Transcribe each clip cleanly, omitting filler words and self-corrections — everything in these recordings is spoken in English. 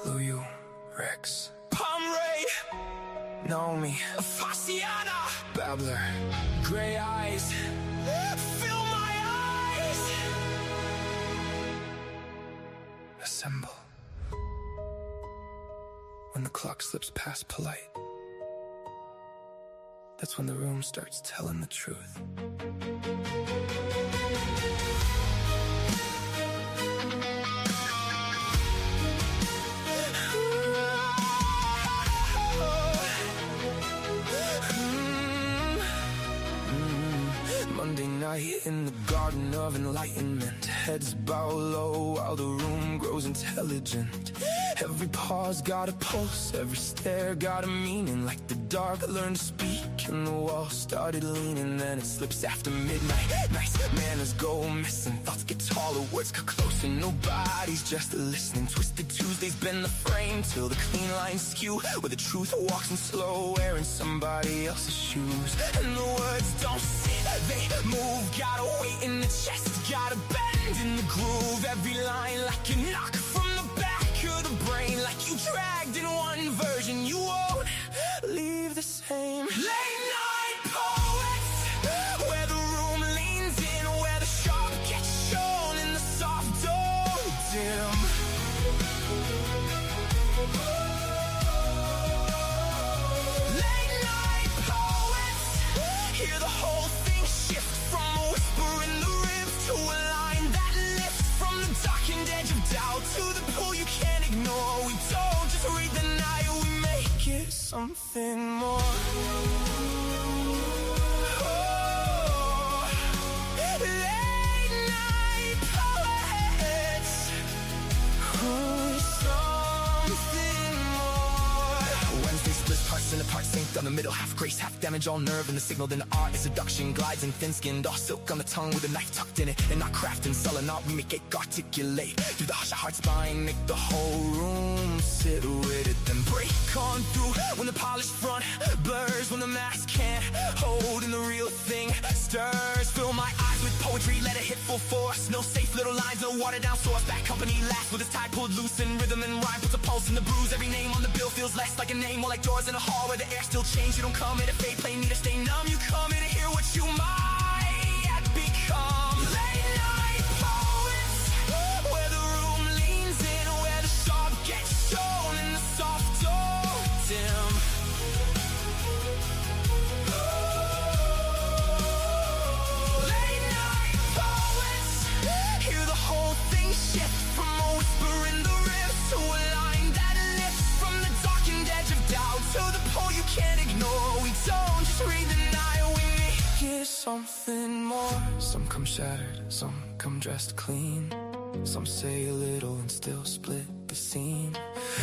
Luyu, Rex, Pomray, Naomi, Fasciana, Babbler, gray eyes, fill my eyes. assemble. When the clock slips past polite, that's when the room starts telling the truth. Monday night in the garden of enlightenment. Heads bow low while the room grows intelligent. Every pause got a pulse, every stare got a meaning. Like the dark learned to speak and the wall started leaning. Then it slips after midnight. Nice manners go missing, thoughts get taller, words cut close, and nobody's just listening. Twisted Tuesdays bend the frame till the clean lines skew, where the truth walks in slow, wearing somebody else's shoes. And the words don't sit, they move. Gotta wait in the chest, gotta bend in the groove. Every line like a knock from the back of the brain, like you dragged in one version you won't leave the same. Late night poets, where the room leans in, where the sharp gets shown and the soft don't dim. Late night poets, hear the whole thing shift from a whisper in the ribs to a line that lifts from the darkened edge of doubt to the pull you can't ignore. We don't just read the night, we make it something more. In the part synced on the middle, half grace, half damage, all nerve. And the signal, then the art is seduction, glides in thin-skinned, all silk on the tongue with a knife tucked in it. And not craft and sullen art, we make it articulate through the hush of heart spine, make the whole room sit with it. Then break on through when the polished front blurs, when the mask can't hold and the real thing stirs. Fill my eyes with poetry, let it hit full force. No safe little lines, no watered down source. Back company last with its tide pulled loose in rhythm and rhyme, puts a pulse in the bruise. Every name on the bill feels less like a name, more like doors in a hall where the air still change. You don't come here to fade, play me to stay numb. You come here to hear what you might become. Late night poets, where the room leans in, where the sharp gets shown and the soft don't dim. Late night poets, hear the whole thing shift from a whisper in the ribs to a line that lifts from the darkened edge of doubt to the pole you can't ignore. We don't just read the night, we make it something more. Some come shattered, some come dressed clean. Some say a little and still split the scene.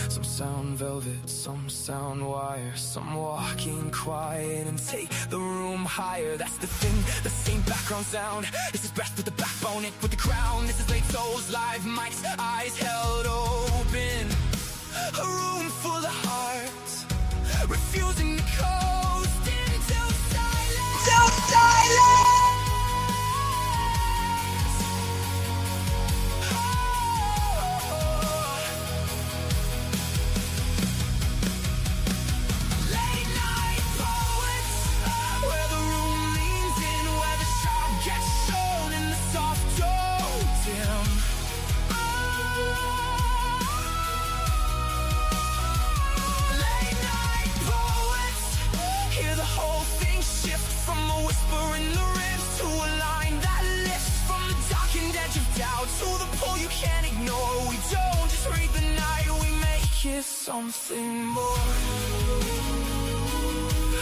Some sound velvet, some sound wire. Some walk in quiet and take the room higher. That's the thing, the same background sound. This is breath with the backbone, it with the crown. This is late souls, live mics, eyes held open. A room full of hearts, refusing to coast into silence. So silent. Late night poets, where the room leans in, where the sharp gets shown and the soft don't dim. Late night poets, hear the whole thing shift from a whisper in the ribs to a line that lifts from the darkened edge of doubt to the pull you can't ignore. We don't just read the night, we make it something more.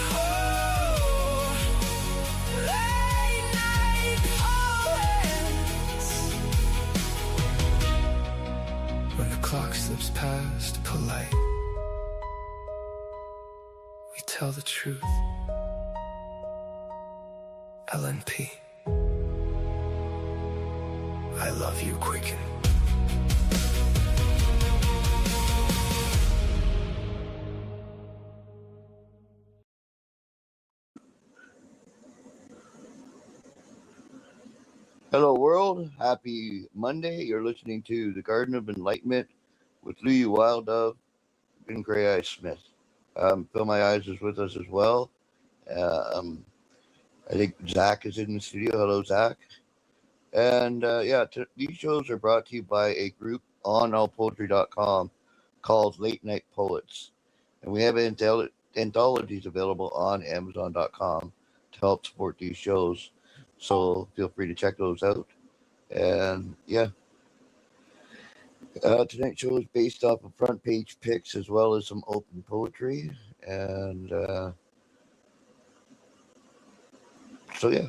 Oh, late night poets. When the clock slips past polite, we tell the truth. LNP. I love you, Quicken. Hello, world. Happy Monday. You're listening to the Garden of Enlightenment with Luyu Wild Dove and Gray Eyes Smith. Phil My Eyes is with us as well. Um, I think Zach is in the studio. Hello, Zach. And these shows are brought to you by a group on allpoetry.com called Late Night Poets. And we have anthologies available on amazon.com to help support these shows. So feel free to check those out. And tonight's show is based off of front page picks as well as some open poetry. And so, yeah.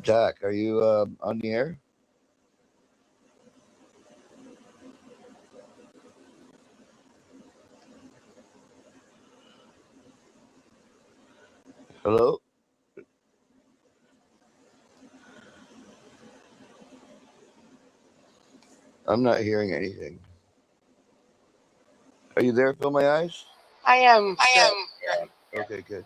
Jack, are you on the air? Hello? I'm not hearing anything. Are you there, Phil My Eyes? I am. Okay, good.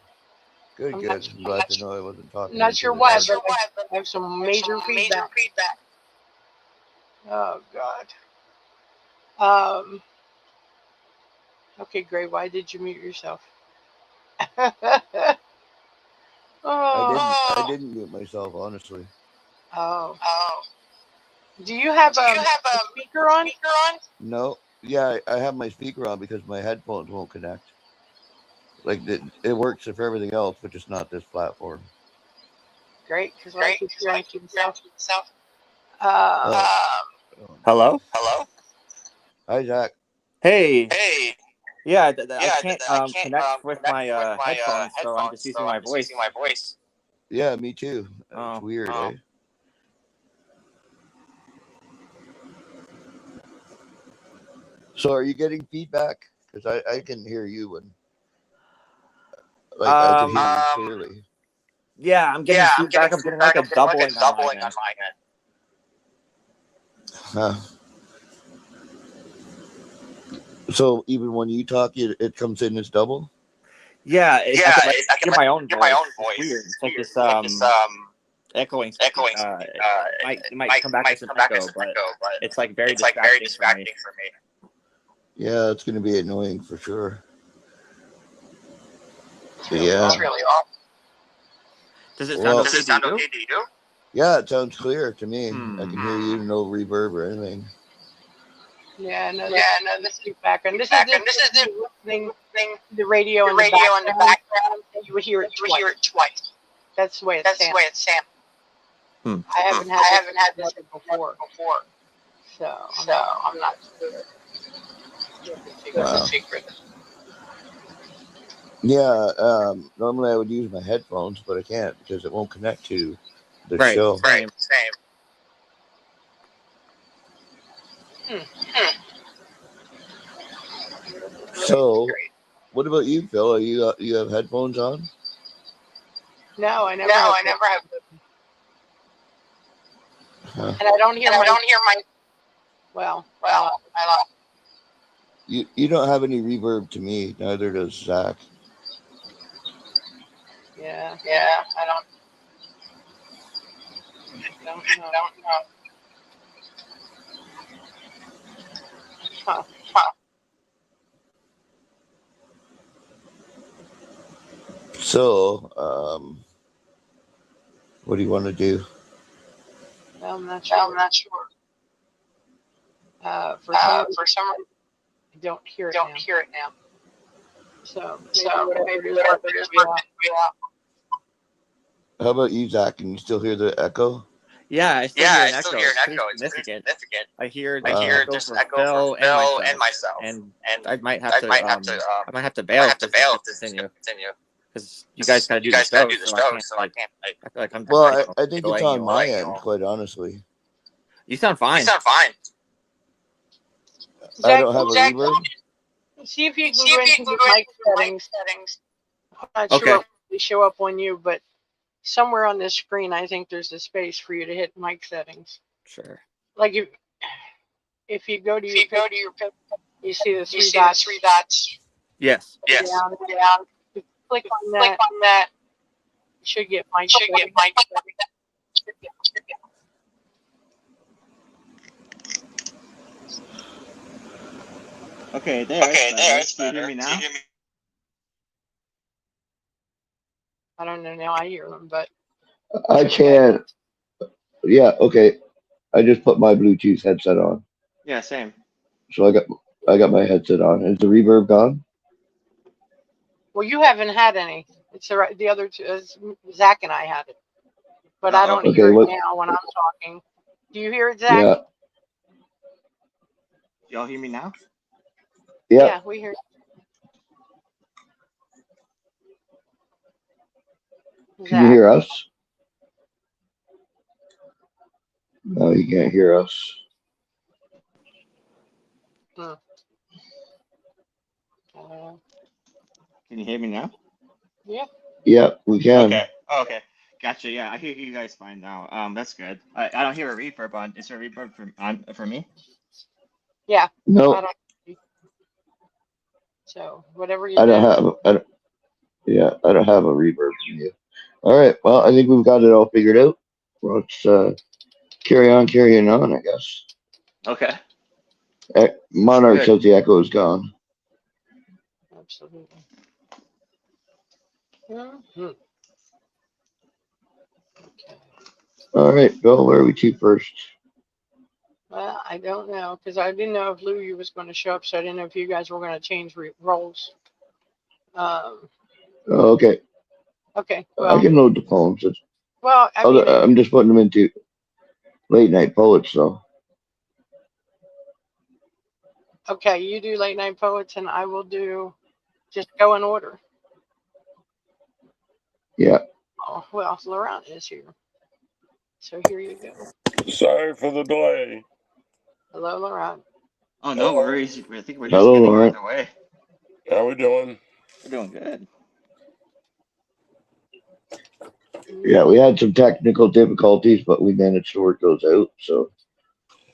I'm glad to know I wasn't talking. I'm not sure why, but I have some major feedback. Oh, God. Okay, Gray, why did you mute yourself? I didn't mute myself, honestly. Oh. Do you have a speaker on? No. Yeah, I have my speaker on because my headphones won't connect. Like, it works for everything else, but just not this platform. Great, because I keep hearing myself. Hello? Hi, Zach. Hey. Yeah, I can't connect with my headphones, so I'm just using my voice. Yeah, me too. It's weird, eh? So are you getting feedback? Because I can hear you and I can hear you clearly. Yeah, I'm getting feedback. I'm getting like a doubling on my end. Huh. So even when you talk, it comes in as double? Yeah, I can hear my own voice. It's weird. It's like this echoing. It might come back as an echo, but it's like very distracting for me. Yeah, it's going to be annoying for sure. Yeah. It's really awful. Does it sound okay to you? Yeah, it sounds clear to me. I can hear you, no reverb or anything. Yeah, no, this is background. This is listening the radio in the background. You would hear it twice. That's the way it's sampled. I haven't had this before. So I'm not sure. Wow. Yeah, normally I would use my headphones, but I can't because it won't connect to the show. Same. So, what about you, Phil? Are you have headphones on? No, I never have. Huh. And I don't hear my. Well, I lost. You don't have any reverb to me. Neither does Zach. Yeah, I don't know. Huh. So, what do you want to do? Well, I'm not sure. For some reason, I don't hear it now. So maybe whatever it is, How about you, Zach? Can you still hear the echo? Yeah, I still hear an echo. It's pretty significant. I hear just echo for Phil and myself. And I might have to bail if this continue. Because you guys gotta do the show, so I can't. I feel like I'm. Well, I think it's on my end, quite honestly. You sound fine. I don't have a reverb. See if you can go into the mic settings. I'm not sure if they show up on you, but somewhere on this screen, I think there's a space for you to hit mic settings. Sure. Like if you go to your pic, you see the three dots. Yes. Down. You click on that. Should get Mike. Okay, there. It's better. Do you hear me now? I don't know now. I hear them, but I can't. Yeah, okay. I just put my Bluetooth headset on, Yeah, same. so I got my headset on. Is the reverb gone? well, you haven't had any. It's the other two. Zach and I had it, but I don't hear it now when I'm talking. Do you hear it, Zach? Yeah. Y'all hear me now? Yeah, we hear. Can you hear us? No, you can't hear us. Can you hear me now? Yeah. Yeah, we can. Okay. Oh, okay. Gotcha. Yeah, I hear you guys fine now. That's good. I don't hear a reverb on. Is there a reverb for me? Yeah. No. So whatever you I don't have a reverb from you. All right. Well, I think we've got it all figured out. Let's carrying on, I guess. Okay. Monarch says the echo is gone. Absolutely. Okay. All right, Bill, where are we to first? Well, I don't know, because I didn't know if Luyu was going to show up, so I didn't know if you guys were going to change roles. Okay. Okay. Well, I can load the poems. Well, I'm just putting them into late night poets, though. Okay, you do late night poets, and I will do just go in order. Yeah. Oh, well, Laurent is here. So here you go. Sorry for the delay. Hello, Laurent. Oh, no worries. I think we're just Hello, getting Laurent. underway. How we doing? We're doing good. Yeah, we had some technical difficulties, but we managed to work those out. So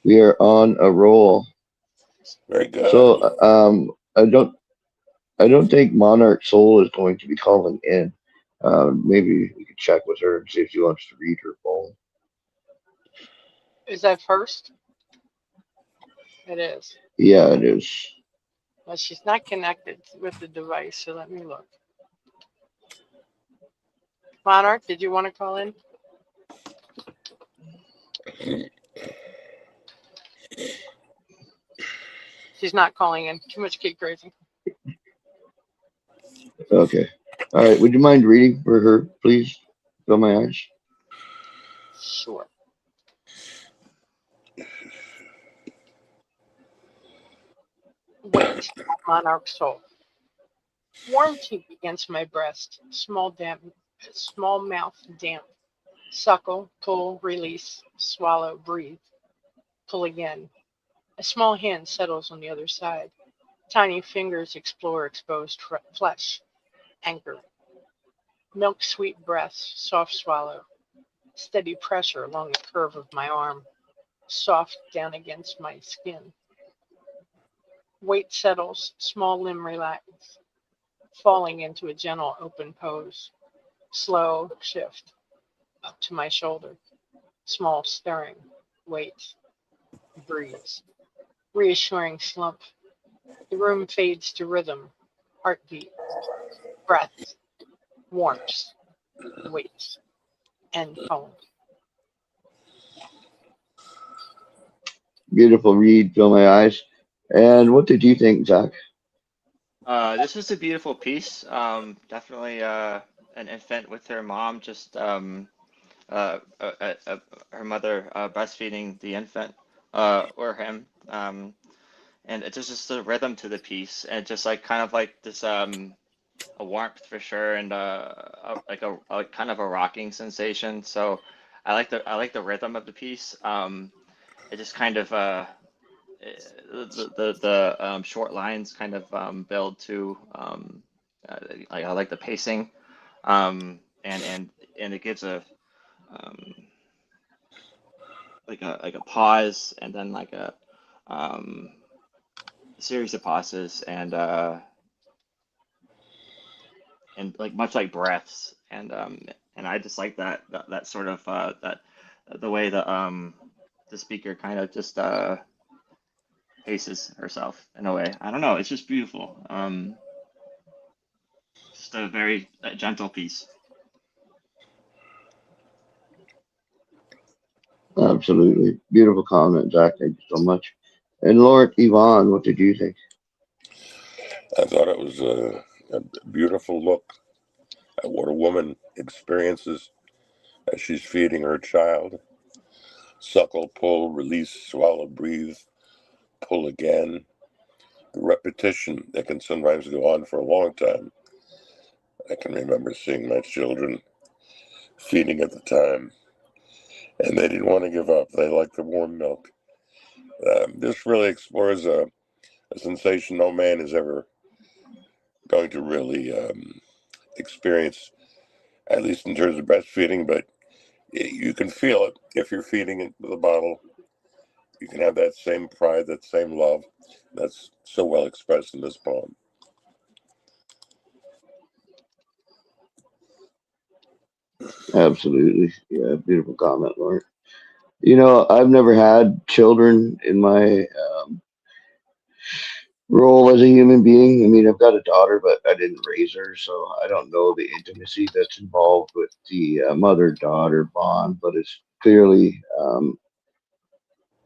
we are on a roll. Very good. So I don't think Monarch Soul is going to be calling in. Maybe we could check with her and see if she wants to read her poem. Is that first? It is. Yeah, it is. Well, she's not connected with the device, so let me look. Monarch, did you want to call in? She's not calling in. Too much kid crazy. Okay. All right. Would you mind reading for her, please? Fill my eyes. Sure. Wait, Monarch Soul. Warm cheek against my breast, small mouth damp. Suckle, pull, release, swallow, breathe. Pull again. A small hand settles on the other side. Tiny fingers explore exposed flesh. Anchor. Milk sweet breaths, soft swallow. Steady pressure along the curve of my arm. Soft down against my skin. Weight settles, small limb relax. Falling into a gentle open pose. Slow shift up to my shoulder. Small stirring. Wait. Breeze. Reassuring slump. The room fades to rhythm. Heartbeat. Breath. Warmth. Wait. End poem. Beautiful read, fill my eyes. And what did you think, Zach? This was a beautiful piece. Definitely an infant with her mom, just her mother breastfeeding the infant or him. And it's just a rhythm to the piece, and just like kind of like this a warmth for sure, and like a kind of a rocking sensation. So I like the rhythm of the piece. It just kind of the short lines kind of build to I like the pacing, and it gives a like a pause, and then like a series of pauses, and and like much like breaths, and I just like that sort of that the way the speaker kind of just paces herself in a way. I don't know. It's just beautiful. Just a very gentle piece. Absolutely. Beautiful comment, Zach. Thank you so much. And Lord Yvonne, what did you think? I thought it was a beautiful look at what a woman experiences as she's feeding her child. Suckle, pull, release, swallow, breathe, pull again. The repetition that can sometimes go on for a long time. I can remember seeing my children feeding at the time, and they didn't want to give up. They liked the warm milk. This really explores a sensation no man is ever going to really experience, at least in terms of breastfeeding, but you can feel it if you're feeding it with a bottle. You can have that same pride, that same love that's so well expressed in this poem. Absolutely. Yeah, beautiful comment, Lord. I've never had children in my role as a human being. I mean, I've got a daughter, but I didn't raise her, so I don't know the intimacy that's involved with the mother-daughter bond. But it's clearly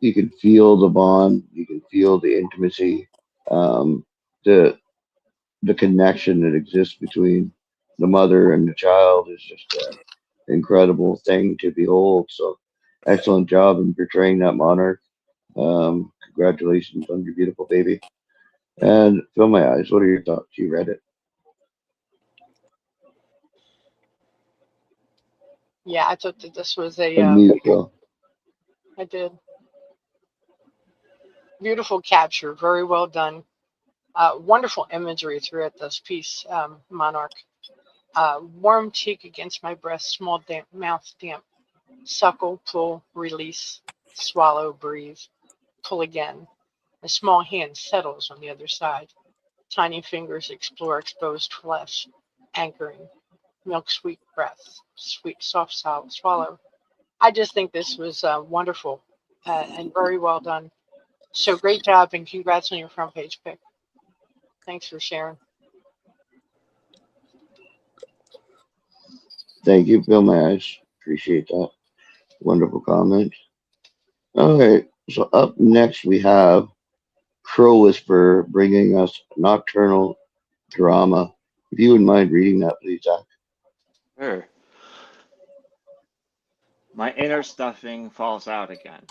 you can feel the bond, you can feel the intimacy, um, the the connection that exists between the mother and the child is just an incredible thing to behold. So, excellent job in portraying that monarch. Congratulations on your beautiful baby. And Fill My Eyes, what are your thoughts? You read it. Yeah, I thought that this was Unmute, Phil. I did. Beautiful capture, very well done. Wonderful imagery throughout this piece, Monarch. Warm cheek against my breast, small damp mouth damp. Suckle, pull, release, swallow, breathe, pull again. A small hand settles on the other side. Tiny fingers explore exposed flesh, anchoring. Milk sweet breath, sweet soft swallow. I just think this was wonderful and very well done. So great job and congrats on your front page pick. Thanks for sharing. Thank you, Fill My Eyes. Appreciate that. Wonderful comment. All right, so up next we have Crow Whisperer bringing us nocturnal drama. If you wouldn't mind reading that, please, Zach. Sure. My inner stuffing falls out again.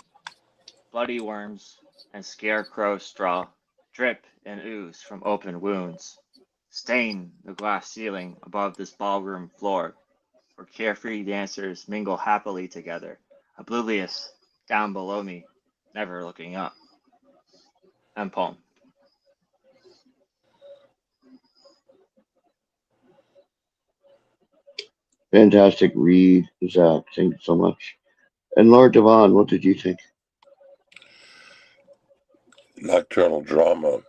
Bloody worms and scarecrow straw drip and ooze from open wounds, stain the glass ceiling above this ballroom floor, where carefree dancers mingle happily together, oblivious down below me, never looking up. End poem. Fantastic read, Zach. Thank you so much. And Lord Devon, what did you think? Nocturnal drama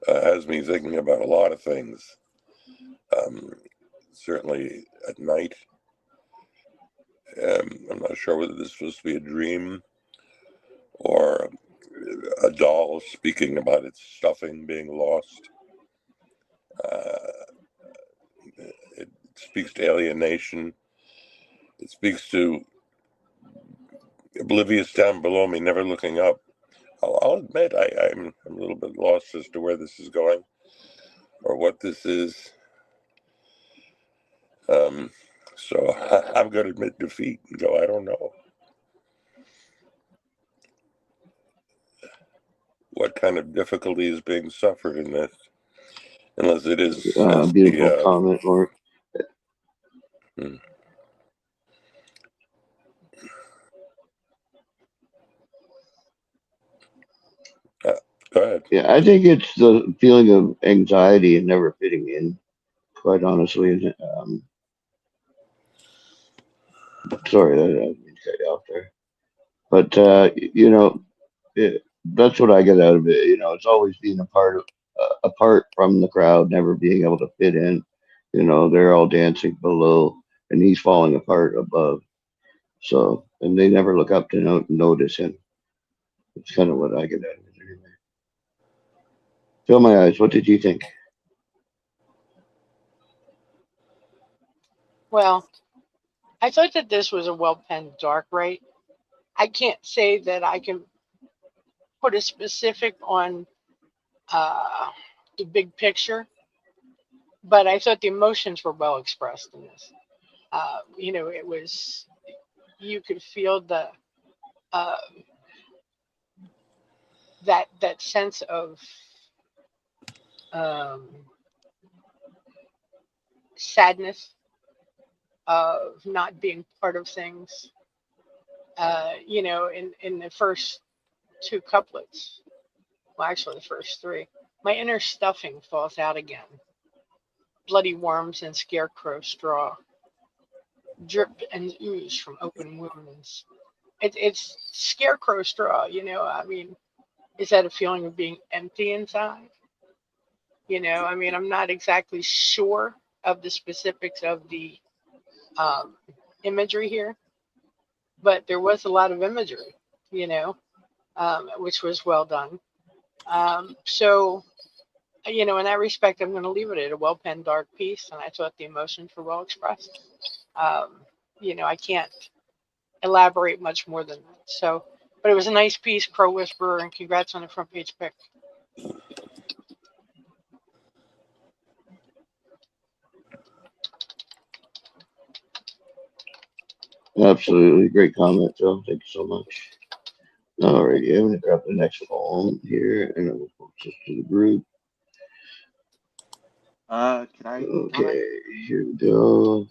has me thinking about a lot of things. Certainly at night. I'm not sure whether this was supposed to be a dream or a doll speaking about its stuffing being lost. It speaks to alienation. It speaks to oblivious down below me, never looking up. I'll admit I'm a little bit lost as to where this is going or what this is. So I'm going to admit defeat and go, I don't know. What kind of difficulty is being suffered in this? Unless it is beautiful comment, Lord. Go ahead. Yeah, I think it's the feeling of anxiety and never fitting in, quite honestly. Sorry, I didn't mean to cut you off there. But, that's what I get out of it. It's always being apart from the crowd, never being able to fit in. You know, they're all dancing below, and he's falling apart above. So, and they never look up to notice him. It's kind of what I get out of it anyway. Fill my eyes. What did you think? Well, I thought that this was a well-penned dark, right? I can't say that I can put a specific on the big picture, but I thought the emotions were well expressed in this. It was, you could feel uh, that sense of um, sadness of not being part of things. In the first two couplets, well, actually the first three, my inner stuffing falls out again. Bloody worms and scarecrow straw drip and ooze from open wounds. It's scarecrow straw, I mean, is that a feeling of being empty inside? I'm not exactly sure of the specifics of the um, imagery here, but there was a lot of imagery, which was well done. So, in that respect, I'm going to leave it at a well penned dark piece, and I thought the emotions were well expressed. I can't elaborate much more than that. So, but it was a nice piece, Crow Whisperer, and congrats on the front page pick. Absolutely. Great comment, Joe. Thank you so much. Alrighty, I'm going to grab the next poem here, and it will post this to the group. Can I? Okay, here we go.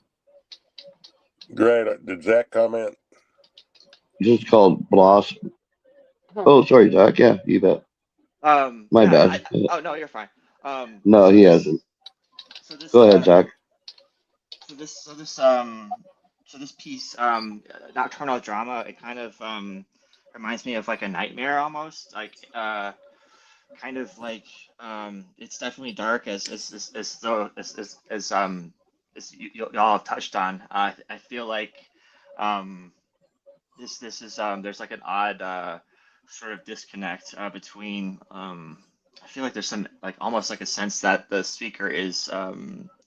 Great. Did Zach comment? This is called Blossom. Oh, sorry, Zach. Yeah, you bet. My bad. Oh no, you're fine. No, he hasn't. So this. Go ahead, Zach. So this piece, nocturnal drama. It kind of reminds me of like a nightmare almost, like kind of like it's definitely dark as though as y'all have touched on. I feel like this is there's like an odd sort of disconnect between I feel like there's some like almost like a sense that the speaker is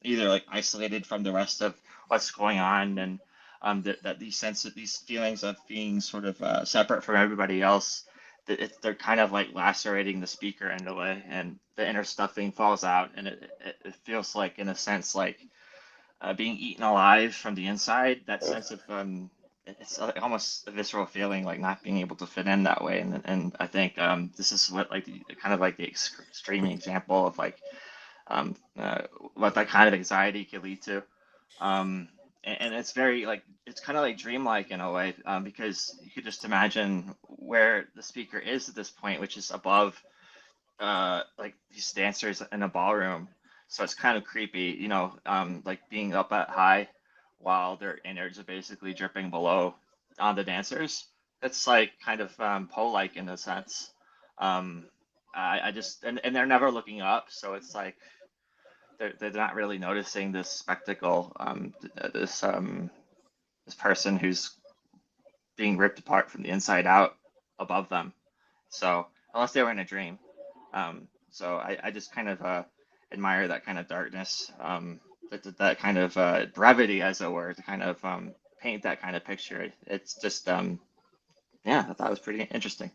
either like isolated from the rest of what's going on, and that these feelings of being sort of separate from everybody else, that they're kind of like lacerating the speaker in a way, and the inner stuffing falls out, and it feels like in a sense like being eaten alive from the inside. That sense of it's almost a visceral feeling, like not being able to fit in that way. And I think this is what like kind of like the extreme example of like what that kind of anxiety could lead to. And it's very like it's kind of like dreamlike in a way, because you could just imagine where the speaker is at this point, which is above like these dancers in a ballroom. So it's kind of creepy, like being up at high while their innards are basically dripping below on the dancers. It's like kind of Poe-like in a sense. I just and they're never looking up, so it's like they're not really noticing this spectacle. This person who's being ripped apart from the inside out above them. So unless they were in a dream. So I just kind of admire that kind of darkness, that kind of brevity, as it were, to kind of paint that kind of picture. It's just, yeah, I thought it was pretty interesting.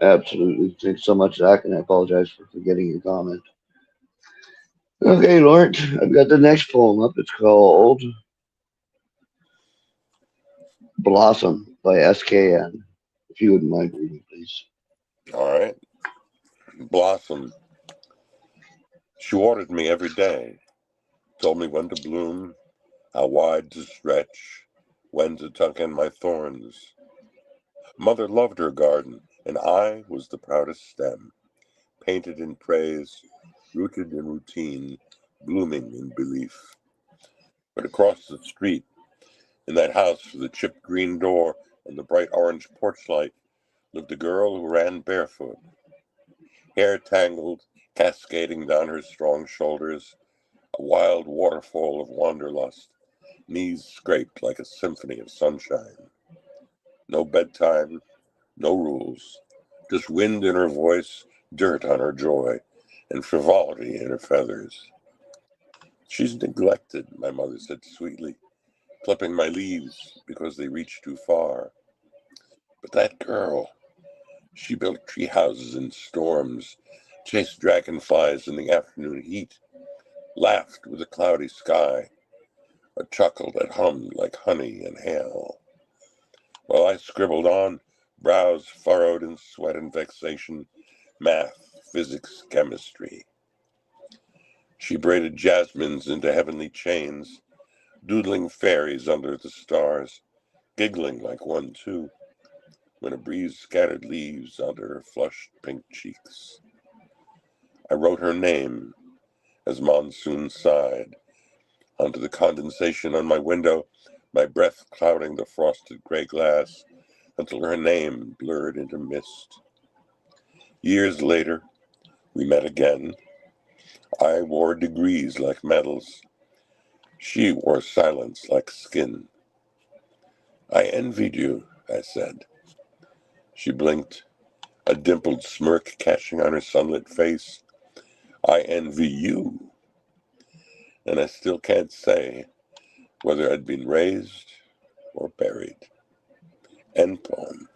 Absolutely. Thanks so much, Zach, and I apologize for forgetting your comment. Okay, Lawrence, I've got the next poem up. It's called Blossom by SKN. If you wouldn't mind reading, please. All right. Blossom. She watered me every day, told me when to bloom, how wide to stretch, when to tuck in my thorns. Mother loved her garden, and I was the proudest stem, painted in praise, rooted in routine, blooming in belief. But across the street, in that house with the chipped green door On the bright orange porch light lived a girl who ran barefoot, hair tangled, cascading down her strong shoulders, a wild waterfall of wanderlust, knees scraped like a symphony of sunshine. No bedtime, no rules, just wind in her voice, dirt on her joy, and frivolity in her feathers. She's neglected, my mother said sweetly, clipping my leaves because they reach too far. But that girl, she built tree houses in storms, chased dragonflies in the afternoon heat, laughed with a cloudy sky, or chuckled that hummed like honey and hail. While I scribbled on, brows furrowed in sweat and vexation, math, physics, chemistry. She braided jasmines into heavenly chains, doodling fairies under the stars, giggling like one too, when a breeze scattered leaves onto her flushed pink cheeks. I wrote her name as monsoon sighed onto the condensation on my window, my breath clouding the frosted gray glass until her name blurred into mist. Years later, we met again. I wore degrees like medals. She wore silence like skin. I envied you, I said. She blinked, a dimpled smirk catching on her sunlit face. I envy you. And I still can't say whether I'd been raised or buried. End poem.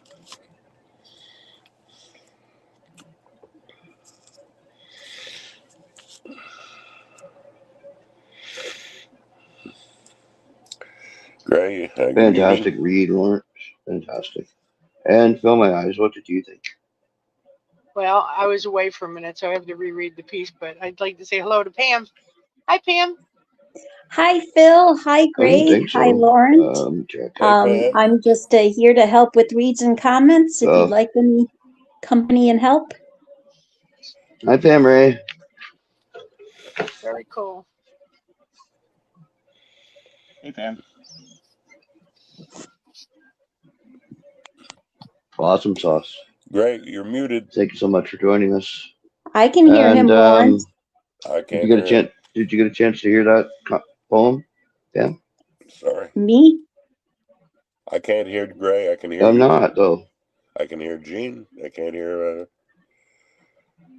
Gray, fantastic read, Lawrence. Fantastic. And Fill My Eyes, what did you think? Well, I was away for a minute, so I have to reread the piece, but I'd like to say hello to Pam. Hi, Pam. Hi, Phil. Hi, Gray. So. Hi, Lauren. I'm just here to help with reads and comments if you'd like any company and help. Hi, Pam Ray. Very cool. Hey, Pam. Awesome sauce. Gray, you're muted. Thank you so much for joining us. I can hear him, Lawrence. I can't did you get a chance to hear that poem? Yeah. Sorry. Me? I can't hear Gray. I can hear. I'm not though. I can hear Gene. I can't hear.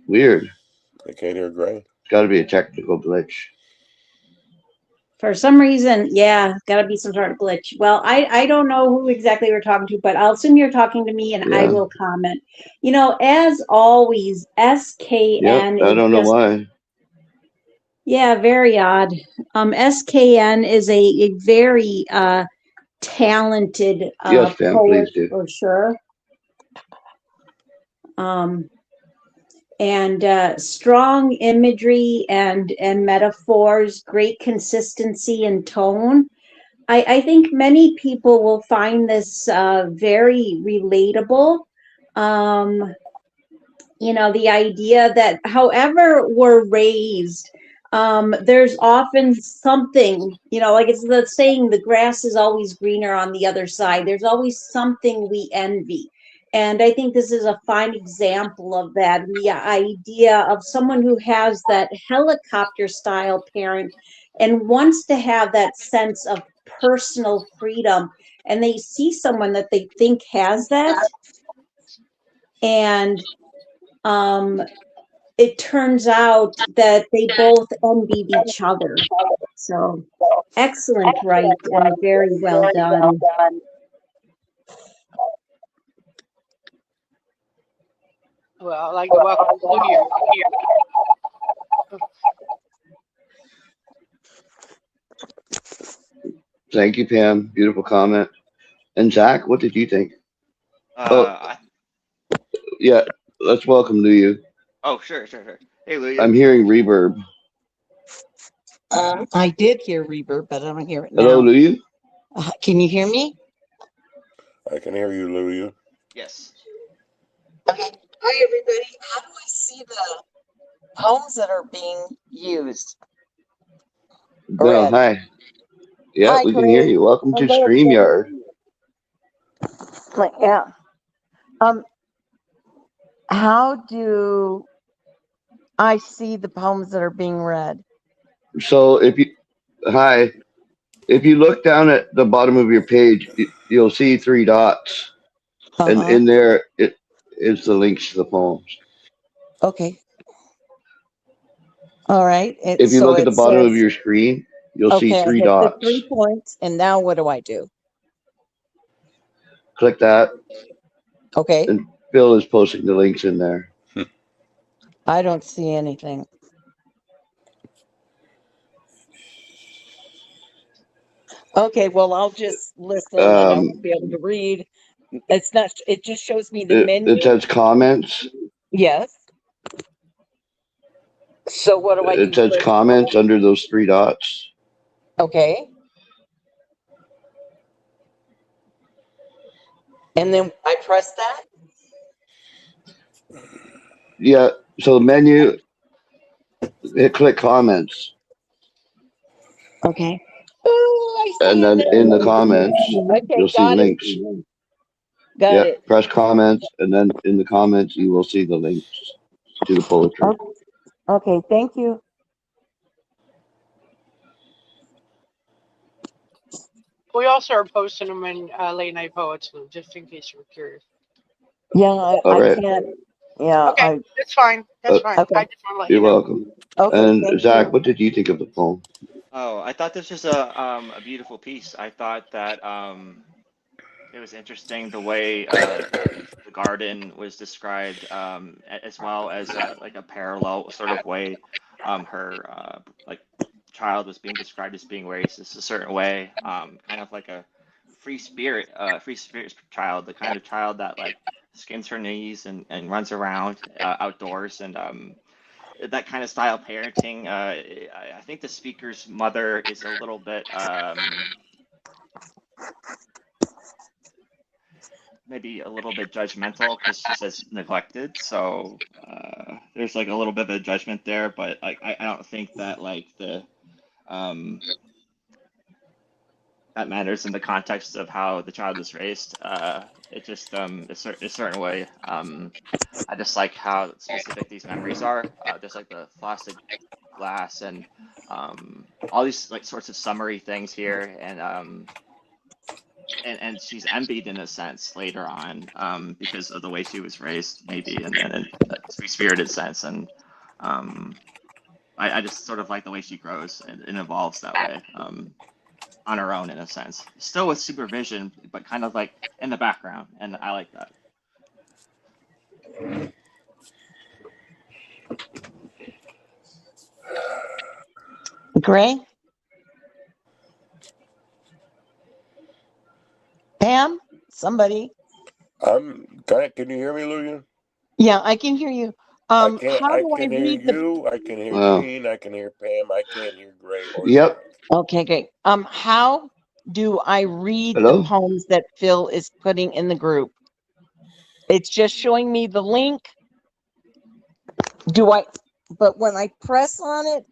Weird. I can't hear Gray. It's got to be a technical glitch. For some reason, yeah, got to be some sort of glitch. Well, I don't know who exactly we're talking to, but I'll assume you're talking to me, and I will comment. You know, as always, SKN. Yep, I don't know why. Yeah, very odd. SKN is a very talented yes, Pam, poet, please do. for sure. And strong imagery and metaphors, great consistency and tone. I think many people will find this very relatable. You know, the idea that however we're raised, there's often something, you know, like it's the saying, the grass is always greener on the other side. There's always something we envy. And I think this is a fine example of that. The idea of someone who has that helicopter style parent and wants to have that sense of personal freedom. And they see someone that they think has that. And it turns out that they both envied each other. So excellent write and very well done. Well, I'd like to welcome Luyu here. Thank you, Pam. Beautiful comment. And Zach, what did you think? Yeah, let's welcome Luyu. Oh, sure. Hey, Luyu. I'm hearing reverb. I did hear reverb, but I don't hear it now. Hello, Luyu. Can you hear me? I can hear you, Luyu. Yes. Okay. Hi, everybody. How do I see the poems that are being used? No, hi. Yeah, hi, we can hear you. Welcome to StreamYard. Yeah. How do I see the poems that are being read? So if you look down at the bottom of your page, you'll see three dots, and Uh-huh. in there it is the links to the poems. Okay. All right. If you So look at it the bottom of says, your screen, you'll see okay, I three hit the dots. 3 points, and now what do I do? Click that, Okay. and Phil is posting the links in there. I don't see anything. Okay, well, I'll just listen and I won't be able to read. It's not, it just shows me the menu. It says comments. Yes. So what do I do? It says comments under those three dots. Okay. And then I press that? Yeah, so the menu, click comments. Okay. Oh, I see And then it in there. the comments, Okay, you'll see got it. links. Got it. Press comments, and then in the comments, you will see the links to the poetry. Okay, thank you. We also are posting them in Late Night Poets, just in case you were curious. Yeah, I can't. Yeah. Okay, that's fine. That's fine. Okay. I just want to let You're you know. welcome. Okay, And thank Zach, you. what did you think of the poem? Oh, I thought this was a beautiful piece. I thought that it was interesting the way the garden was described, as well as like a parallel sort of way her like child was being described as being raised a certain way, kind of like a free spirit child, the kind of child that like skins her knees and runs around outdoors, and that kind of style of parenting. I think the speaker's mother is a little bit maybe a little bit judgmental because she says neglected. So there's like a little bit of a judgment there, but like I don't think that like the um, that matters in the context of how the child is raised. It just a certain way. I just like how specific these memories are. Just like the frosted glass and all these like sorts of summary things here, and she's envied in a sense later on, because of the way she was raised, maybe, and in a free-spirited sense. And I just sort of like the way she grows and evolves that way, on her own in a sense, still with supervision, but kind of like in the background, and I like that. Gray? Pam? Somebody? Can you hear me, Luyu? Yeah, I can hear you. I How do I can hear read the? you. I can hear Gene. I can hear Pam. I can't hear Gray or Zach. Okay, great. How do I read the Hello? poems that Phil is putting in the group? It's just showing me the link. But when I press on it,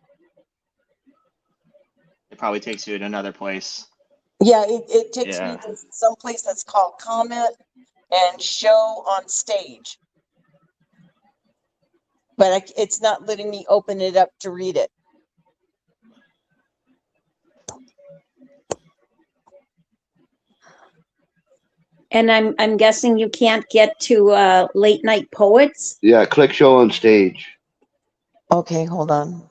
It probably takes you to another place. yeah, it takes me to some place that's called comment and show on stage. But it's not letting me open it up to read it. And I'm guessing you can't get to Late Night Poets. Yeah, click show on stage. Okay, hold on.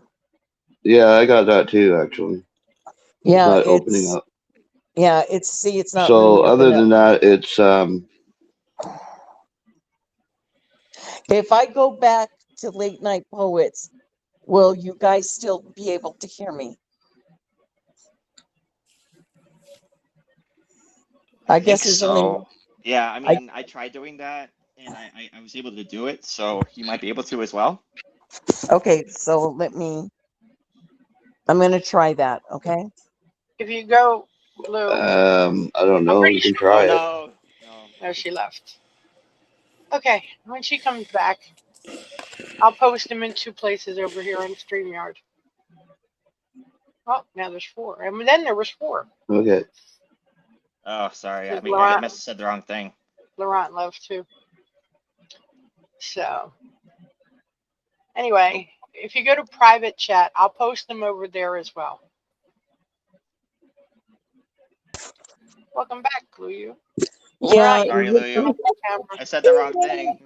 Yeah, I got that too, actually. Yeah, it's not opening up. Yeah, it's not. So other than that, it's If I go back to Late Night Poets, will you guys still be able to hear me? I guess it's so. Yeah, I mean, I tried doing that, and I was able to do it, so you might be able to as well. Okay, so I'm going to try that, okay? If you go, Lou. I don't know. You can try it. No, she left. Okay, when she comes back, I'll post them in 2 places over here on StreamYard. Oh, now there's 4. And then there was 4. Okay. Oh, sorry. I mean, I must have said the wrong thing. Laurent left too. So anyway, if you go to private chat, I'll post them over there as well. Welcome back, Luyu. Yeah, Sorry, Luyu. I said the wrong thing.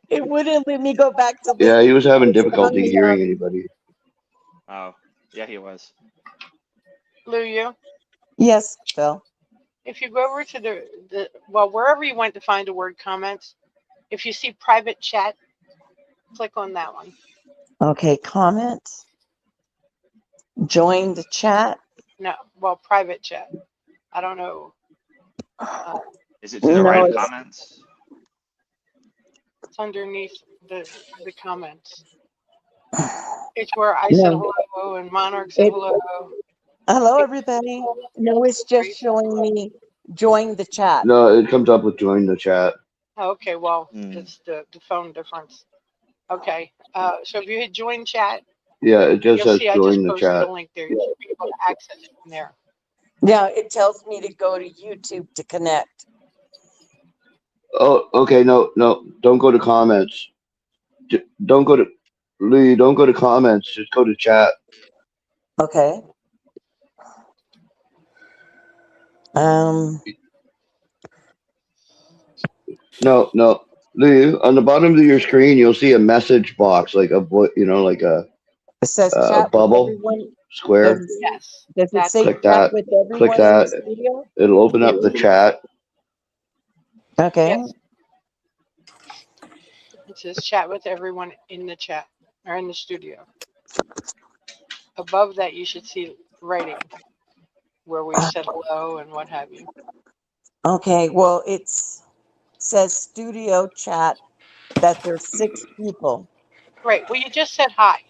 it wouldn't let me go back to. Yeah, he was having difficulty hearing anybody. Oh, yeah, he was. Luyu. Yes, Phil. If you go over to the wherever you went to find the word comments, if you see private chat, click on that one. Okay, comments. Join the chat. No, private chat. I don't know. Is it to the right of comments? It's underneath the comments. It's where I said hello and Monarch said hello. Hello, everybody. No, it's just showing me join the chat. No, it comes up with join the chat. Okay, well, it's the phone difference. Okay, so if you hit join chat, yeah, it just says see I join just the chat. posted a link there. You should be able to access it from there. Yeah, it tells me to go to YouTube to connect. Oh, okay. No, don't go to comments. Don't go to Lee. Don't go to comments. Just go to chat. Okay. No. Lee, on the bottom of your screen, you'll see a message box, like like a. It says chat bubble with everyone. square. Yes. Does it say click chat that. with everyone Click that. in the studio? It'll open up the chat. Okay. Yes. It says chat with everyone in the chat or in the studio. Above that, you should see writing where we said hello and what have you. Okay. Well, it says studio chat that there's 6 people. Right. Well, you just said hi.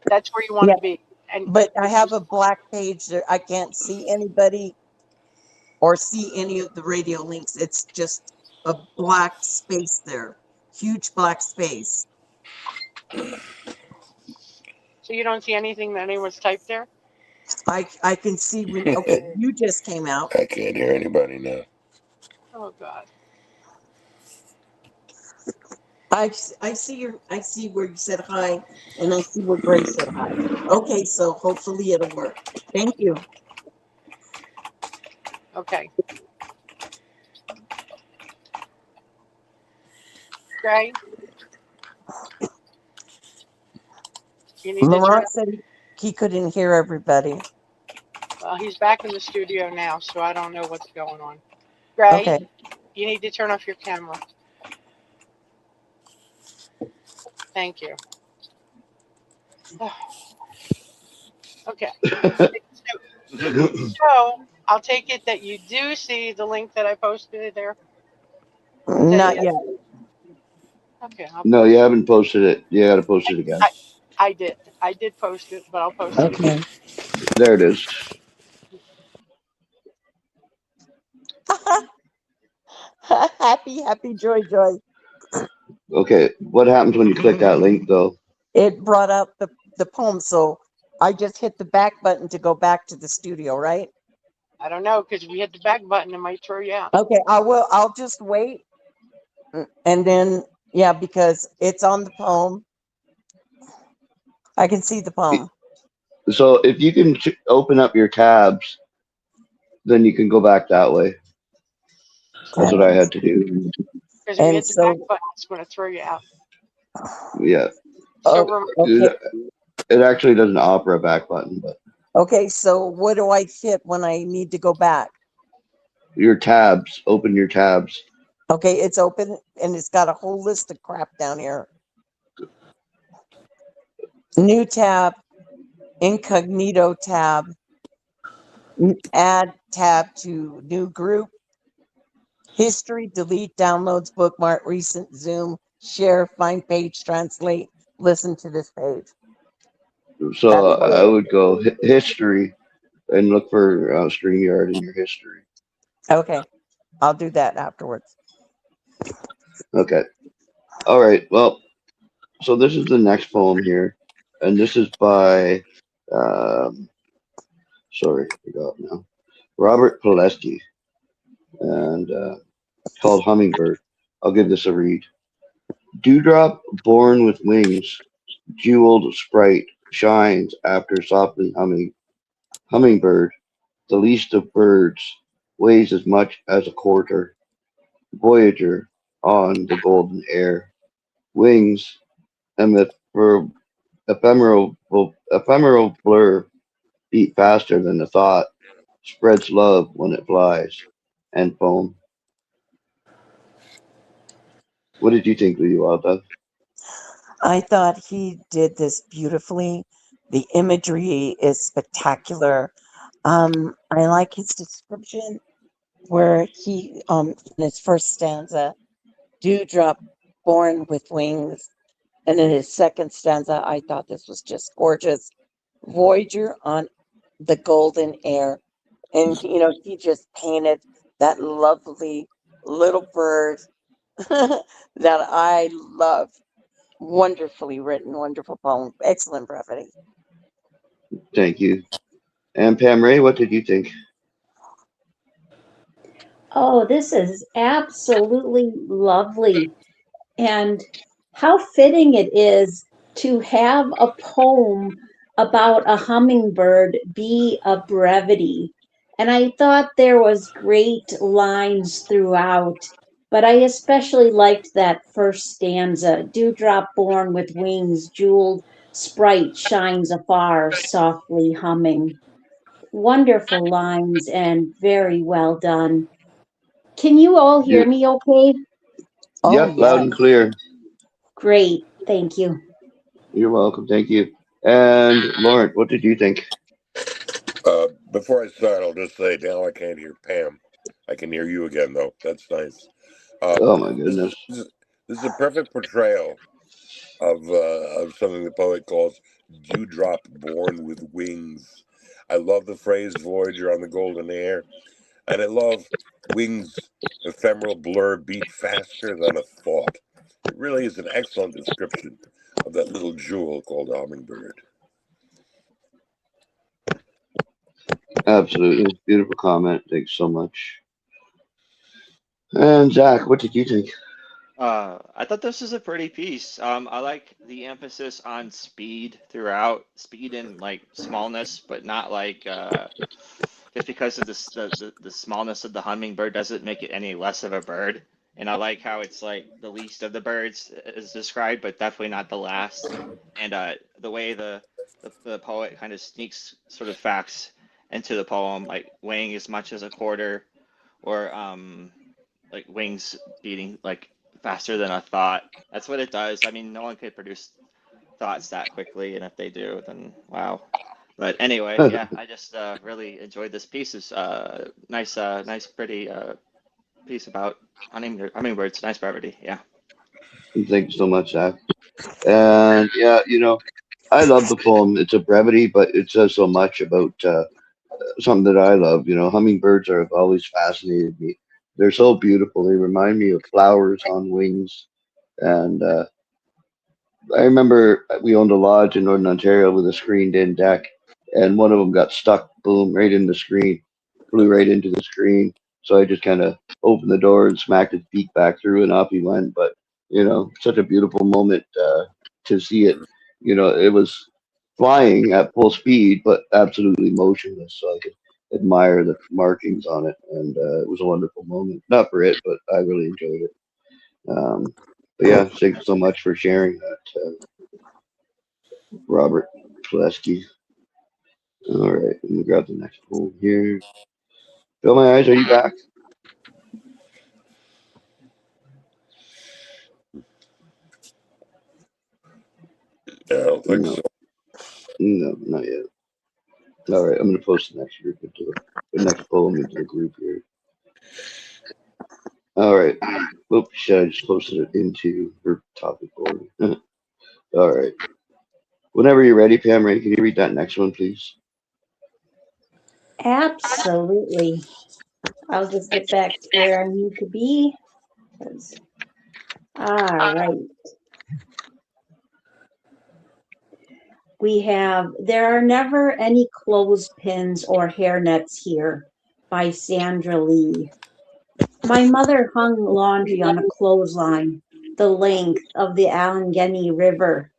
That's where you want to be. But I have a black page there. I can't see anybody or see any of the radio links. It's just a black space there. Huge black space. So you don't see anything that anyone's typed there? I can see when you just came out. I can't hear anybody now. Oh God. I see where you said hi, and I see where Grace said hi. Okay, so hopefully it'll work. Thank you. Okay. Gray? Laurent said he couldn't hear everybody. Well, he's back in the studio now, so I don't know what's going on. Gray, okay. You need to turn off your camera. Thank you. Okay. So I'll take it that you do see the link that I posted there? Not yet. Okay. No, you haven't posted it. You got to post it again. I did. I did post it, but I'll post it again. There it is. Happy, joy. Okay, what happens when you click that link, though? It brought up the poem, so I just hit the back button to go back to the studio, right? I don't know, because we hit the back button, it might throw you out. Okay, I'll just wait, and then because it's on the poem. I can see the poem. So if you can open up your tabs, then you can go back that way. That's what I had to do. Because we hit the back button, it's going to throw you out. Yeah. So it actually doesn't offer a back button, but. Okay, so what do I hit when I need to go back? Your tabs. Open your tabs. Okay, it's open and it's got a whole list of crap down here. New tab, incognito tab, add tab to new group, history, delete, downloads, bookmark, recent, zoom, share, find page, translate, listen to this page. So I would go history and look for StreamYard in your history. Okay, I'll do that afterwards. Okay. All right. Well, so this is the next poem here, and this is by, sorry, I forgot now, Robert Pileski, and called Hummingbird. I'll give this a read. Dewdrop born with wings, jeweled sprite shines after softly humming. Hummingbird, the least of birds, weighs as much as a quarter. Voyager on the golden air. Wings, ephemeral, ephemeral blur, beat faster than the thought. Spreads love when it flies. And foam. What did you think, Luyu Alta? I thought he did this beautifully. The imagery is spectacular. I like his description where he, in his first stanza, dewdrop born with wings. And in his second stanza, I thought this was just gorgeous. Voyager on the golden air. And, he just painted that lovely little bird that I love. Wonderfully written, wonderful poem. Excellent brevity. Thank you. And Pam Ray, what did you think? Oh, this is absolutely lovely. And how fitting it is to have a poem about a hummingbird be a brevity. And I thought there was great lines throughout, but I especially liked that first stanza. Dewdrop born with wings, jeweled sprite shines afar, softly humming. Wonderful lines and very well done. Can you all hear You, me okay? Oh, yep, loud yeah. and clear. Great, thank you. You're welcome. Thank you. And Lauren, what did you think? Before I start, I'll just say now I can't hear Pam. I can hear you again, though. That's nice. Oh my This goodness. is this is, this is a perfect portrayal of something the poet calls dewdrop born with wings. I love the phrase Voyager on the golden air, and I love wings, ephemeral blur beat faster than a thought. It really is an excellent description of that little jewel called a hummingbird. Absolutely. Beautiful comment. Thanks so much. And Zach, what did you think? I thought this was a pretty piece. I like the emphasis on speed throughout, speed and like smallness, but not like just because of the smallness of the hummingbird doesn't make it any less of a bird. And I like how it's like the least of the birds is described, but definitely not the last. And the way the poet kind of sneaks sort of facts into the poem, like weighing as much as a quarter, or like wings beating like faster than a thought. That's what it does. I mean, no one could produce thoughts that quickly, and if they do, then wow. But anyway, yeah, I just really enjoyed this piece. It's nice, pretty piece about hummingbirds. Nice brevity. Yeah. Thank you so much, Zach. And yeah, I love the poem. It's a brevity, but it says so much about something that I love. Hummingbirds have always fascinated me. They're so beautiful. They remind me of flowers on wings. And I remember we owned a lodge in Northern Ontario with a screened-in deck, and one of them got stuck, boom, right in the screen, flew right into the screen. So I just kind of opened the door and smacked his beak back through, and off he went. But such a beautiful moment to see it. It was flying at full speed, but absolutely motionless, so I could admire the markings on it, and it was a wonderful moment. Not for it, but I really enjoyed it. Um, but yeah, thanks so much for sharing that, Robert Kleski. All right, let me grab the next poem here. Fill my eyes. Are you back? Yeah, I don't think No, so. no, not yet. All right, I'm gonna post the next group into the next poem into the group here. All right. Oops, shit, I just posted it into her topic board. All right. Whenever you're ready, Pam Ray, can you read that next one, please? Absolutely. I'll just get back to where I need to be. All right. We have There Are Never Any Clothespins or Hairnets Here by Sandra Lee. My mother hung laundry on a clothesline, the length of the Allegheny River,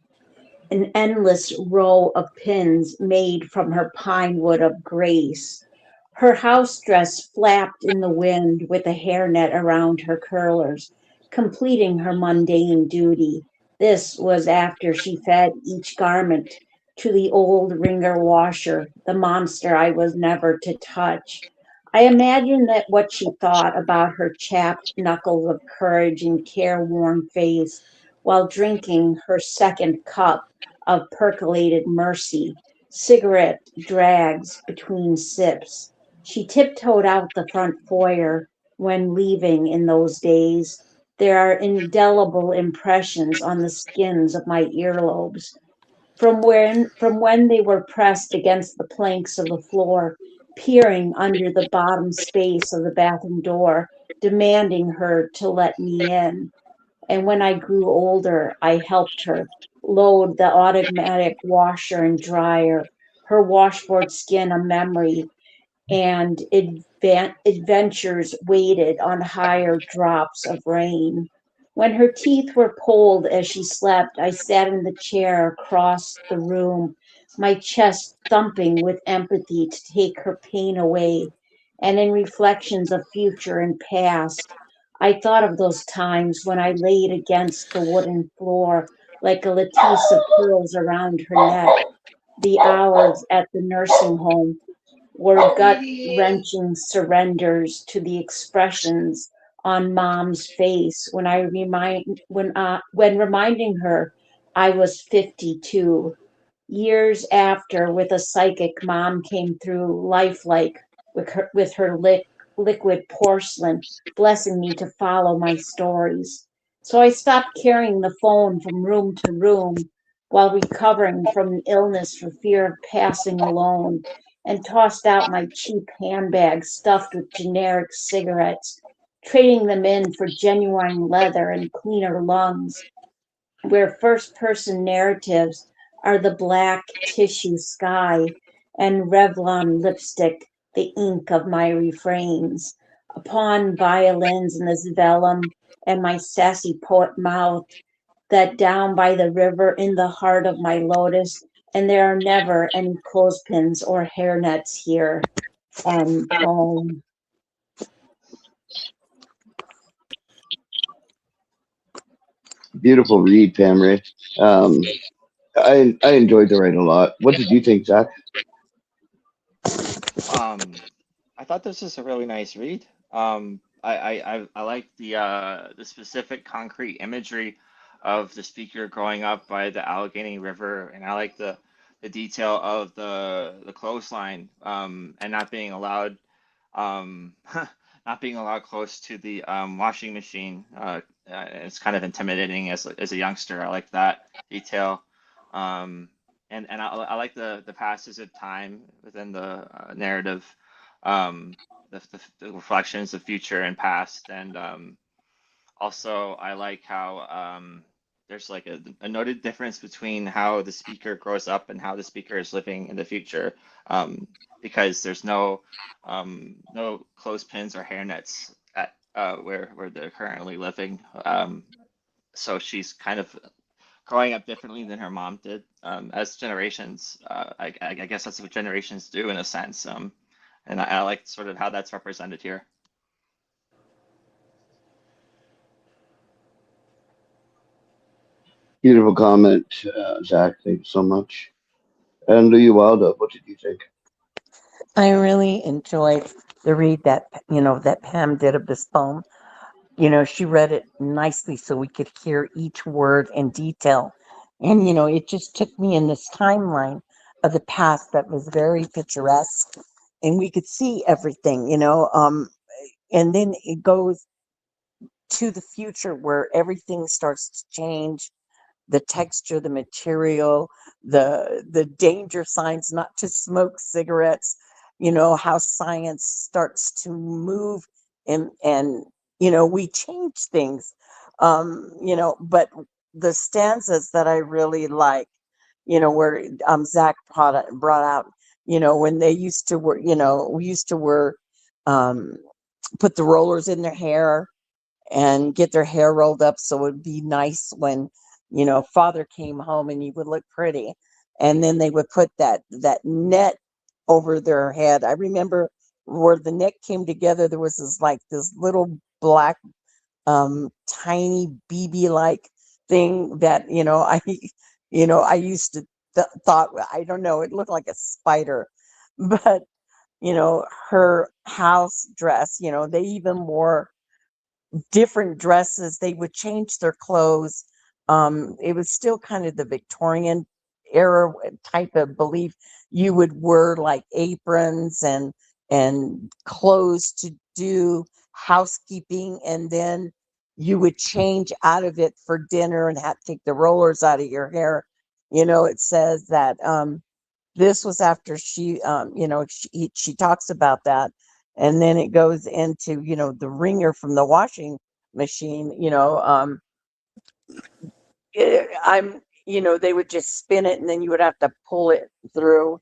an endless row of pins made from her pine wood of grace. Her house dress flapped in the wind with a hairnet around her curlers, completing her mundane duty. This was after she fed each garment to the old wringer washer, the monster I was never to touch. I imagine that what she thought about her chapped knuckles of courage and careworn face while drinking her second cup of percolated mercy, cigarette drags between sips. She tiptoed out the front foyer when leaving in those days. There are indelible impressions on the skins of my earlobes from when they were pressed against the planks of the floor, peering under the bottom space of the bathroom door, demanding her to let me in. And when I grew older, I helped her load the automatic washer and dryer, her washboard skin a memory, and adventures waited on higher drops of rain. When her teeth were pulled as she slept, I sat in the chair across the room, my chest thumping with empathy to take her pain away. And in reflections of future and past, I thought of those times when I laid against the wooden floor like a lattice of pearls around her neck, the hours at the nursing home were gut wrenching surrenders to the expressions on mom's face when reminding her I was 52. Years after, with a psychic, mom came through lifelike with her liquid porcelain, blessing me to follow my stories. So I stopped carrying the phone from room to room while recovering from an illness for fear of passing alone, and tossed out my cheap handbag stuffed with generic cigarettes, trading them in for genuine leather and cleaner lungs, where first person narratives are the black tissue sky and Revlon lipstick, the ink of my refrains. Upon violins in this vellum and my sassy poet mouth, that down by the river in the heart of my lotus, and there are never any clothespins or hairnets here. End poem. Beautiful read, Pam Ray. I enjoyed the write a lot. What did you think, Zach? I thought this was a really nice read. I like the specific concrete imagery of the speaker growing up by the Allegheny River, and I like the detail of the clothesline and not being allowed not being allowed close to the washing machine. It's kind of intimidating as a youngster. I like that detail. And I like the passage of time within the narrative, um, the reflections of future and past, and also I like how there's like a noted difference between how the speaker grows up and how the speaker is living in the future, because there's no clothespins or hairnets at where they're currently living. So she's kind of growing up differently than her mom did, as generations. I guess that's what generations do in a sense. And I like sort of how that's represented here. Beautiful comment, Zach. Thank you so much. And Luyu Wilder, what did you think? I really enjoyed the read that that Pam did of this poem. She read it nicely so we could hear each word in detail. And it just took me in this timeline of the past that was very picturesque, and we could see everything. And then it goes to the future where everything starts to change, the texture, the material, the danger signs not to smoke cigarettes, how science starts to move, and we change things. But the stanzas that I really like, where Zach brought out, when they used to work, we used to wear um put the rollers in their hair and get their hair rolled up so it would be nice when, father came home and you would look pretty. And then they would put that net over their head. I remember where the neck came together, there was this little black tiny BB like thing that, I used to thought, I don't know, it looked like a spider. But, her house dress, they even wore different dresses. They would change their clothes. It was still kind of the Victorian era type of belief. You would wear like aprons and clothes to do housekeeping, and then you would change out of it for dinner and have to take the rollers out of your hair. It says that this was after she talks about that, and then it goes into the wringer from the washing machine. They would just spin it, and then you would have to pull it through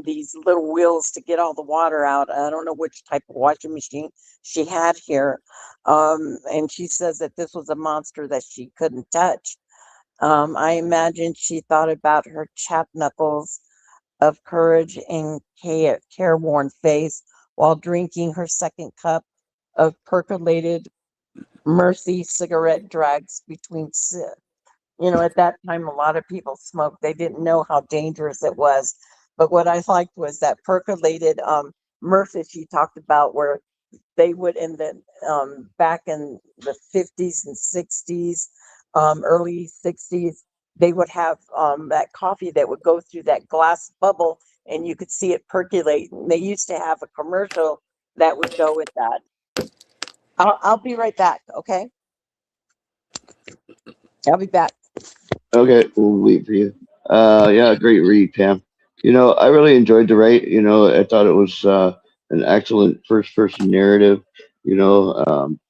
these little wheels to get all the water out. I don't know which type of washing machine she had here, and she says that this was a monster that she couldn't touch. I imagine she thought about her chapped knuckles of courage and careworn face while drinking her second cup of percolated mercy cigarette drags between at that time a lot of people smoked. They didn't know how dangerous it was. But what I liked was that percolated mercy she talked about, where they would in the back in the 50s and 60s, early 60s, they would have that coffee that would go through that glass bubble and you could see it percolate. And they used to have a commercial that would go with that. I'll be right back. Okay, I'll be back. Okay, we'll wait for you. Yeah, great read, Pam. I really enjoyed the write. I thought it was an excellent first person narrative. You know, um,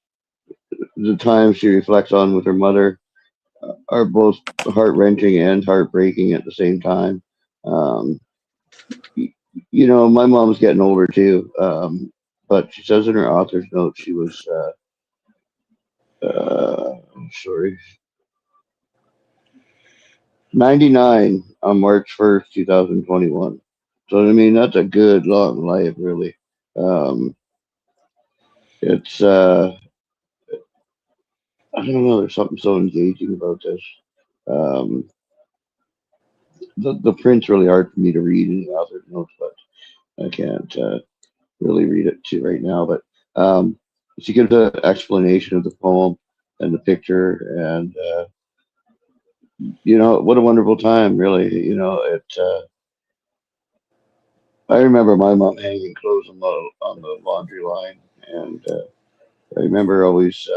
the times she reflects on with her mother are both heart wrenching and heartbreaking at the same time. Um, my mom's getting older too, but she says in her author's note she was, sorry, 99 on March 1st, 2021. So, I mean, that's a good long life, really. Um, it's, I don't know, there's something so engaging about this. Um, the print's really hard for me to read in the author's notes, but I can't really read it to right now. But she gives an explanation of the poem and the picture, and what a wonderful time, really. I remember my mom hanging clothes on the laundry line, and I remember always.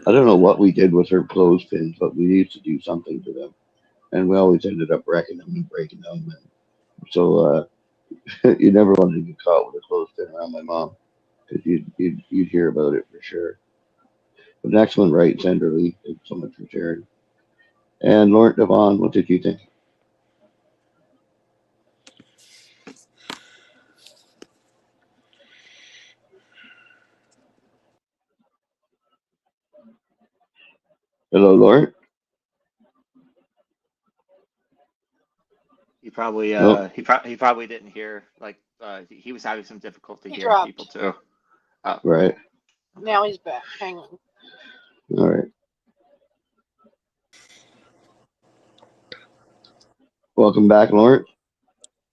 I don't know what we did with her clothespins, but we used to do something to them, and we always ended up wrecking them and breaking them. And so you never wanted to get caught with a clothespin around my mom, because you'd hear about it for sure. But an excellent right, Sandra Lee. Thank you so much for sharing. And Laurent Devon, what did you think? Hello, Laurent. He probably No, he probably didn't hear, like he was having some difficulty He hearing people dropped. too. Oh, right. Now he's back. Hang on. All right. Welcome back, Laurent.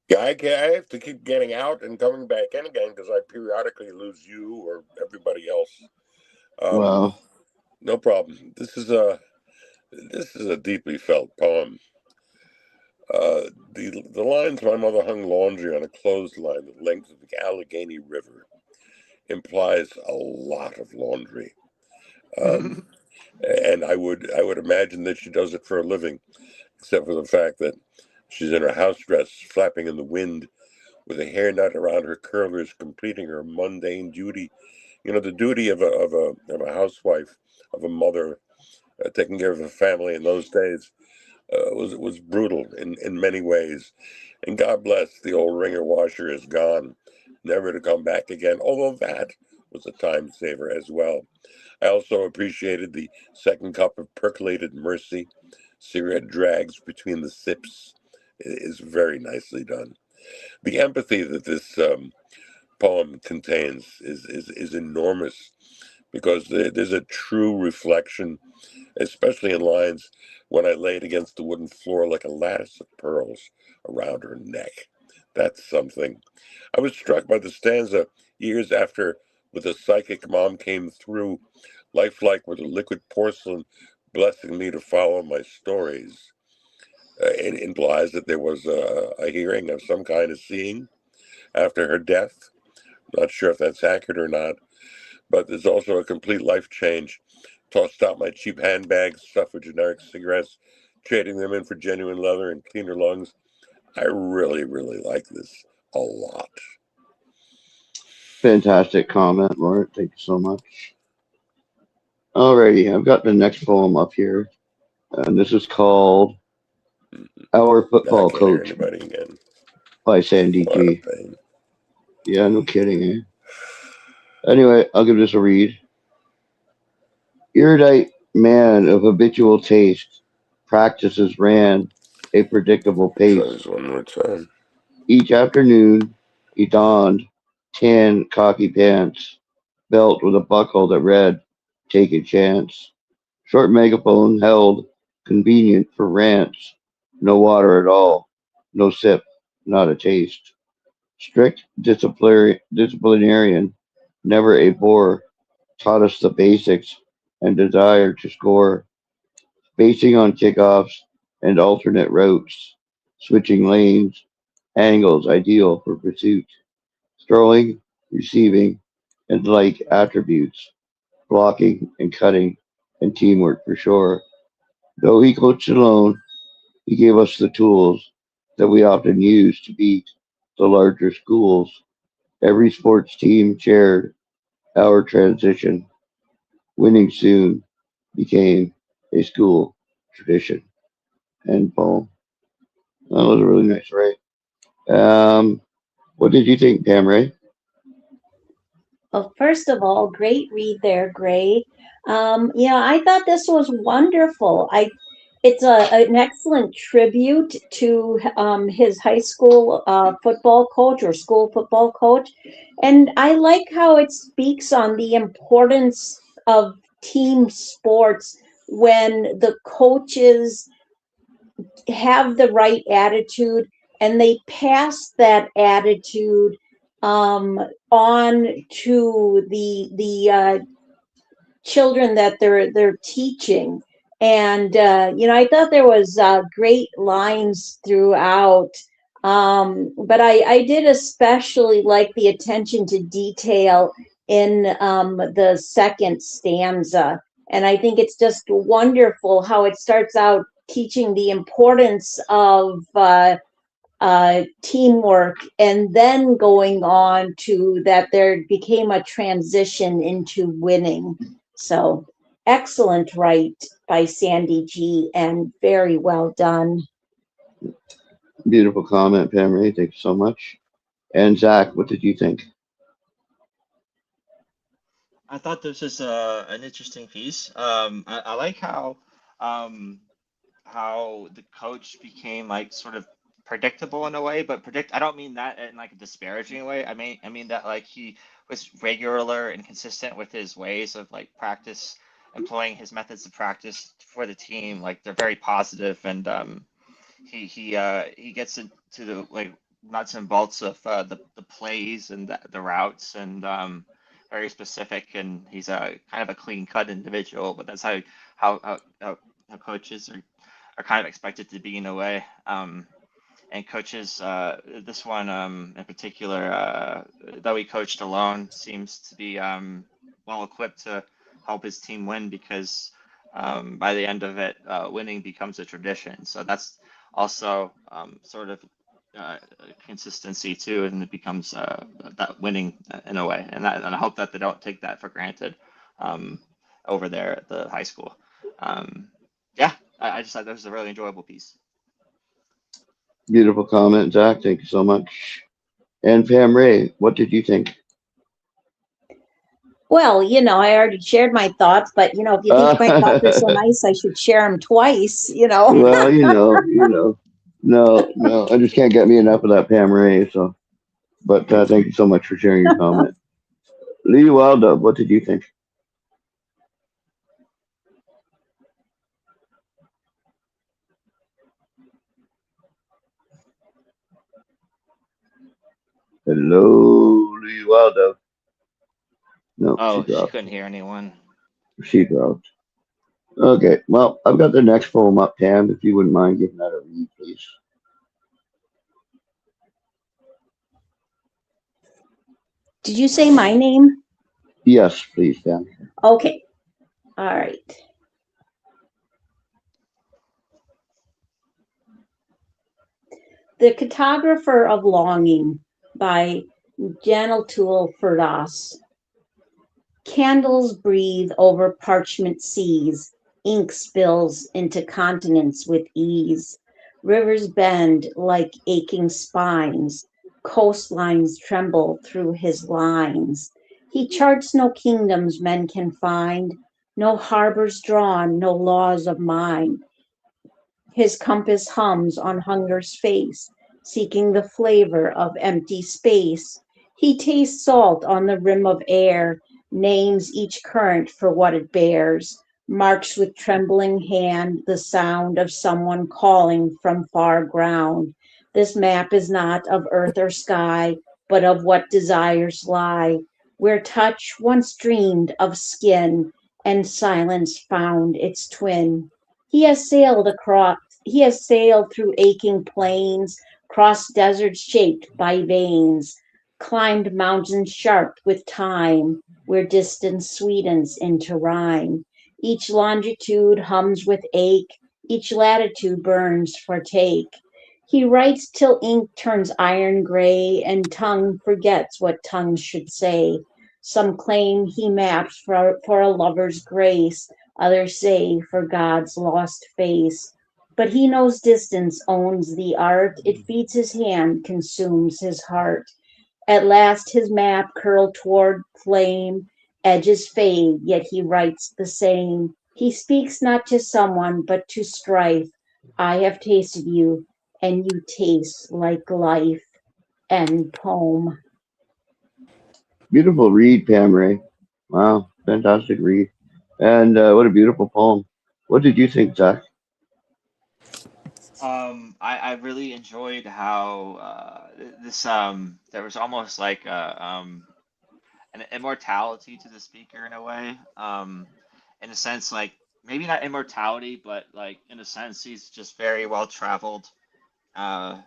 Yeah, I have to keep getting out and coming back in again because I periodically lose you or everybody else. Wow. No problem. This is a deeply felt poem. The lines, "My mother hung laundry on a clothesline the length of the Allegheny River," implies a lot of laundry. And I would imagine that she does it for a living, except for the fact that she's in her house dress, flapping in the wind, with a hairnet around her curlers, completing her mundane duty. The duty of a housewife, of a mother, taking care of a family in those days was brutal in many ways. And God bless, the old wringer washer is gone, never to come back again, although that was a time saver as well. I also appreciated the second cup of percolated mercy. Cigarette drags between the sips is very nicely done. The empathy that this poem contains is enormous because there's a true reflection, especially in lines when I laid against the wooden floor like a lattice of pearls around her neck. That's something. I was struck by the stanza years after with a psychic mom came through, lifelike with a liquid porcelain, blessing me to follow my stories. It implies that there was a hearing of some kind of seeing after her death. Not sure if that's accurate or not, but there's also a complete life change. Tossed out my cheap handbags, stuffed with generic cigarettes, trading them in for genuine leather and cleaner lungs. I really, really like this a lot. Fantastic comment, Lord. Thank you so much. Alrighty, I've got the next poem up here, and this is called "Our Now I Football can't hear Coach" anybody again. by Sandy What a G. pain. Yeah, no kidding, eh? Anyway, I'll give this a read. Erudite man of habitual taste, practices ran a predictable Try pace. this one more time. Each afternoon he donned tan khaki pants, belt with a buckle that read, "Take a chance." Short megaphone held, convenient for rants. No water at all, no sip, not a taste. Strict disciplinarian, never a bore, taught us the basics and desire to score. Spacing on kickoffs and alternate routes, switching lanes, angles ideal for pursuit. Throwing, receiving, and like attributes, blocking and cutting, and teamwork for sure. Though he coached alone, he gave us the tools that we often use to beat the larger schools. Every sports team shared our transition. Winning soon became a school tradition. End poem. That was really nice, right? What did you think, Pam Ray? Well, first of all, great read there, Gray. I thought this was wonderful. It's an excellent tribute to his high school football coach or school football coach. And I like how it speaks on the importance of team sports when the coaches have the right attitude and they pass that attitude on to the children that they're teaching. And I thought there was great lines throughout. But I did especially like the attention to detail in the second stanza. And I think it's just wonderful how it starts out teaching the importance of teamwork, and then going on to that there became a transition into winning. So excellent right by Sandy G, and very well done. Beautiful comment, Pam Ray. Thank you so much. And Zach, what did you think? I thought this was an interesting piece. I like um, how the coach became like sort of predictable in a way, but I don't mean that in like a disparaging way. I mean that like he was regular and consistent with his ways of like practice, employing his methods of practice for the team. Like they're very positive, and he gets into the like nuts and bolts of the plays and the routes, and very specific. And he's a kind of a clean cut individual, but that's how coaches are kind of expected to be in a way. And coaches, this one in particular, though he coached alone, seems to be well equipped to help his team win, because by the end of it, winning becomes a tradition. So that's also sort of consistency too, and it becomes that winning in a way. And I hope that they don't take that for granted over there at the high school. Um, yeah, I just thought that was a really enjoyable piece. Beautiful comment, Zach. Thank you so much. And Pam Ray, what did you think? Well, I already shared my thoughts, but if you think my thoughts are so nice, I should share them twice. Well, no, I just can't get me enough of that Pam Ray. So, but thank you so much for sharing your comment. Lee Wildub, what did you think? Hello, Lee Wildub. No, she Oh, she dropped. couldn't hear anyone. She dropped. Okay, well, I've got the next poem up, Pam, if you wouldn't mind giving that a read, please. Did you say my name? Yes, please, Pam. Okay. All right. The Cartographer of Longing by Janatul Firdas. Candles breathe over parchment seas, ink spills into continents with ease. Rivers bend like aching spines, coastlines tremble through his lines. He charts no kingdoms men can find, no harbors drawn, no laws of mind. His compass hums on hunger's face, seeking the flavor of empty space. He tastes salt on the rim of air, names each current for what it bears, marks with trembling hand the sound of someone calling from far ground. This map is not of earth or sky, but of what desires lie, where touch once dreamed of skin, and silence found its twin. He has sailed through aching plains, crossed deserts shaped by veins, climbed mountains sharp with time, where distance sweetens into rhyme. Each longitude hums with ache, each latitude burns for take. He writes till ink turns iron gray, and tongue forgets what tongue should say. Some claim he maps for a lover's grace, others say for God's lost face. But he knows distance owns the art, it feeds his hand, consumes his heart. At last his map curled toward flame, edges fade, yet he writes the same. He speaks not to someone, but to strife. I have tasted you, and you taste like life. End poem. Beautiful read, Pam Ray. Wow, fantastic read. And what a beautiful poem. What did you think, Zach? I really enjoyed how this there was almost like an immortality to the speaker in a way. In a sense, like maybe not immortality, but like in a sense, he's just very well traveled. I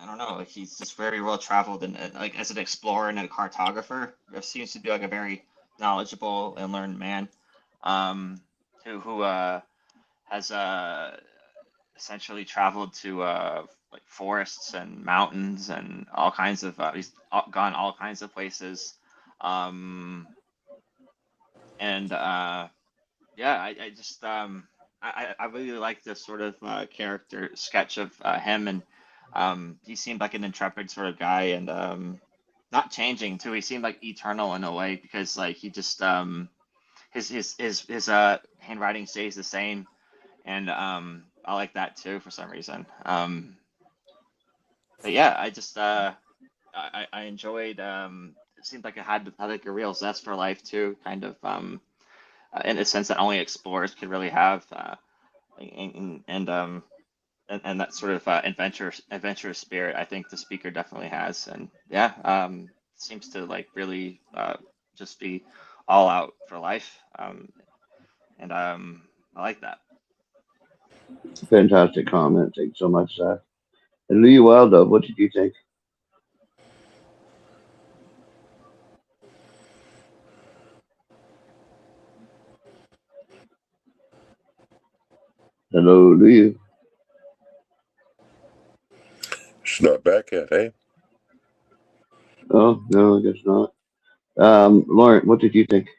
don't know, like he's just very well traveled and like as an explorer and a cartographer. It seems to be like a very knowledgeable and learned man, um, who has essentially traveled to like forests and mountains and all kinds of he's gone all kinds of places, um, and yeah, I just I really like this sort of character sketch of him, and he seemed like an intrepid sort of guy, and not changing too. He seemed like eternal in a way because like he just his handwriting stays the same, and I like that too for some reason. But yeah, I just I enjoyed. It seemed like it had like a real zest for life too, kind of in a sense that only explorers could really have, and that sort of adventurous spirit. I think the speaker definitely has, and yeah, seems to like really just be all out for life, and I like that. Fantastic comment. Thanks so much, Zach. And Lee Wildub, what did you think? Hello, Luyu. She's not back yet, eh? Oh, no, I guess not. Lauren, what did you think?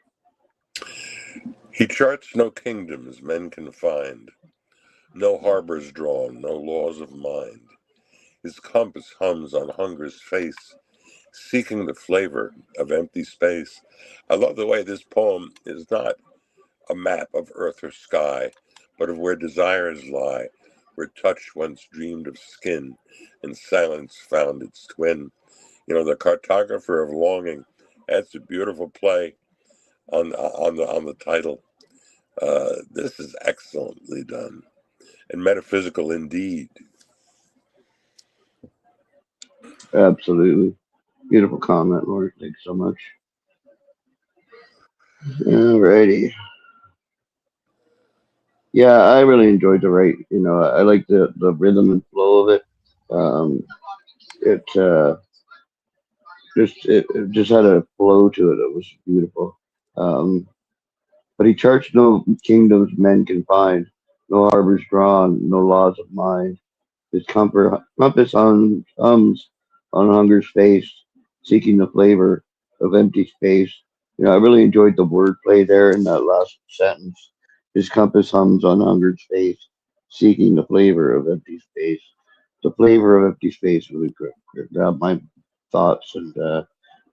He charts no kingdoms men can find, no harbors drawn, no laws of mind. His compass hums on hunger's face, seeking the flavor of empty space. I love the way this poem is not a map of earth or sky, but of where desires lie, where touch once dreamed of skin, and silence found its twin. You know, the cartographer of longing. That's a beautiful play on the title. This is excellently done and metaphysical indeed. Absolutely. Beautiful comment, Lord. Thanks so much. Alrighty. Yeah, I really enjoyed the write. You know, I like the rhythm and flow of it. Um, it it just had a flow to it. It was beautiful. Um, but he charged no kingdoms men can find, no harbors drawn, no laws of mind. His compass hums on hunger's face, seeking the flavor of empty space. You know, I really enjoyed the wordplay there in that last sentence. His compass hums on hunger's face, seeking the flavor of empty space. The flavor of empty space really grabbed my thoughts and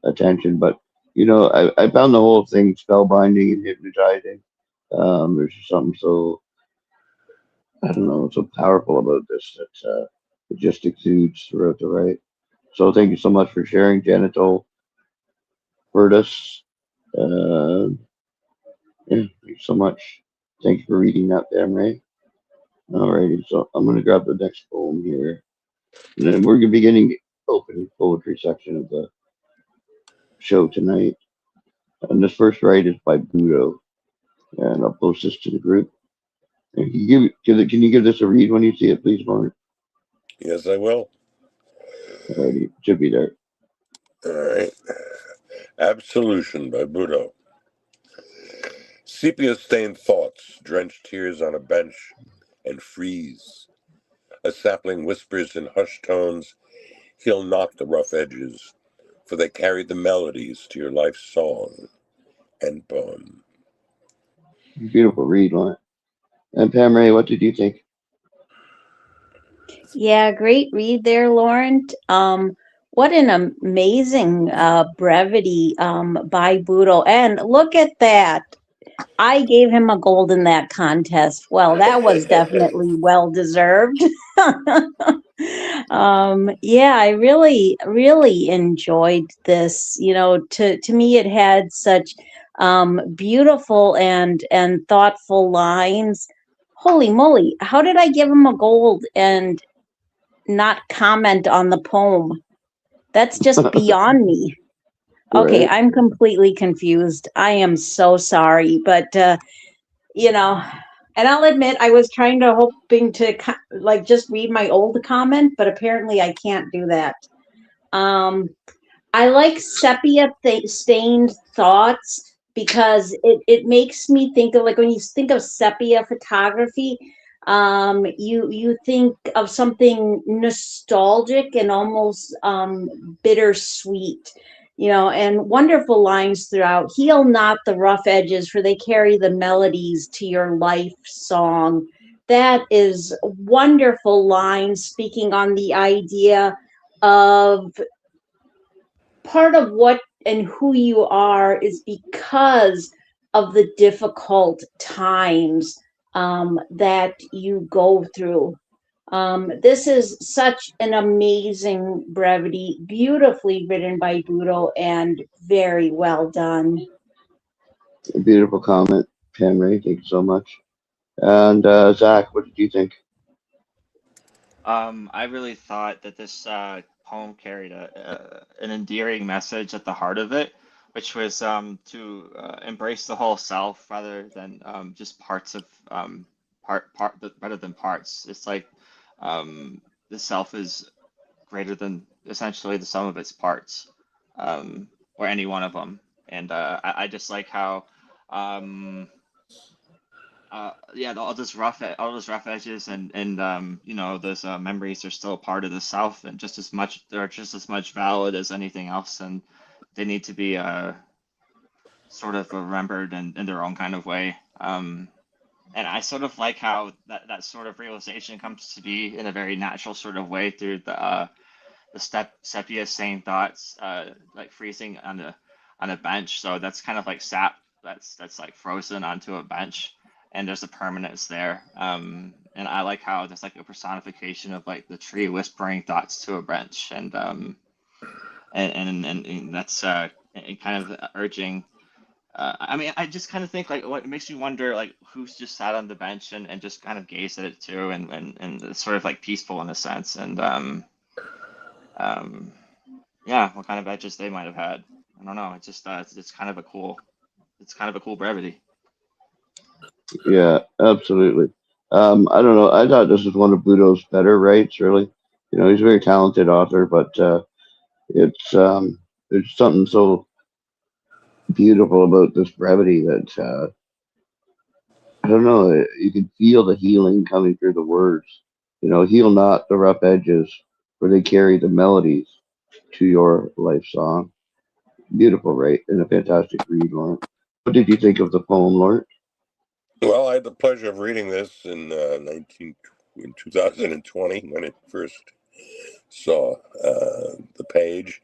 attention. But you know, I found the whole thing spellbinding and hypnotizing. There's just something so, I don't know, so powerful about this that it just exudes throughout the write. So thank you so much for sharing, Genital Virtus. Uh, yeah, thank you so much. Thank you for reading that, Pam Ray. Alrighty, so I'm going to grab the next poem here. And then we're going to be getting open poetry section of the show tonight. And this first write is by Budo. And I'll post this to the group. And can you give this a read when you see it, please, Mark? Yes, I will. Alrighty, it should be there. All right. Absolution by Budo. Sepia-stained thoughts drench tears on a bench and freeze. A sapling whispers in hushed tones, he'll not the rough edges, for they carry the melodies to your life's song and poem. Beautiful read, Lon. And Pam Ray, what did you think? Yeah, great read there, Lauren. What an amazing brevity by Budo. And look at that. I gave him a gold in that contest. Well, that was definitely well deserved. Yeah, I really, really enjoyed this. You know, to me, it had such beautiful and thoughtful lines. Holy moly, how did I give him a gold and not comment on the poem? That's just beyond me. Okay, Right. I'm completely confused. I am so sorry, but you know, and I'll admit I was trying to hoping to like just read my old comment, but apparently I can't do that. Um, I like sepia stained thoughts because it makes me think of, like, when you think of sepia photography, you think of something nostalgic and almost bittersweet, you know, and wonderful lines throughout. Heal not the rough edges, for they carry the melodies to your life song. That is wonderful line, speaking on the idea of part of what and who you are is because of the difficult times that you go through. This is such an amazing brevity, beautifully written by Budo and very well done. A beautiful comment, Pam Ray. Thank you so much. And Zach, what did you think? I really thought that this poem carried an endearing message at the heart of it, which was to embrace the whole self rather than just parts of rather than parts. It's like the self is greater than essentially the sum of its parts, or any one of them. And I just like how yeah, all those rough edges and you know, those memories are still part of the South, and just as much they're just as much valid as anything else, and they need to be sort of remembered in their own kind of way. And I sort of like how that sort of realization comes to be in a very natural sort of way through the sepia saying thoughts, like freezing on a bench. So that's kind of like sap that's like frozen onto a bench, and there's a permanence there. And I like how there's like a personification of like the tree whispering thoughts to a bench, and that's kind of urging. I mean, I just kind of think like what it makes me wonder like who's just sat on the bench and just kind of gazed at it too, and it's sort of like peaceful in a sense, and yeah, what kind of edges they might have had. I don't know. It's just it's kind of a cool brevity. Yeah, absolutely. I don't know. I thought this was one of Budo's better writes. Really, he's a very talented author, but there's something so beautiful about this brevity that I don't know. You can feel the healing coming through the words. Heal not the rough edges, for they carry the melodies to your life song. Beautiful, right? And a fantastic read, Lawrence. What did you think of the poem, Lawrence? Well, I had the pleasure of reading this in 2020 when it first saw the page.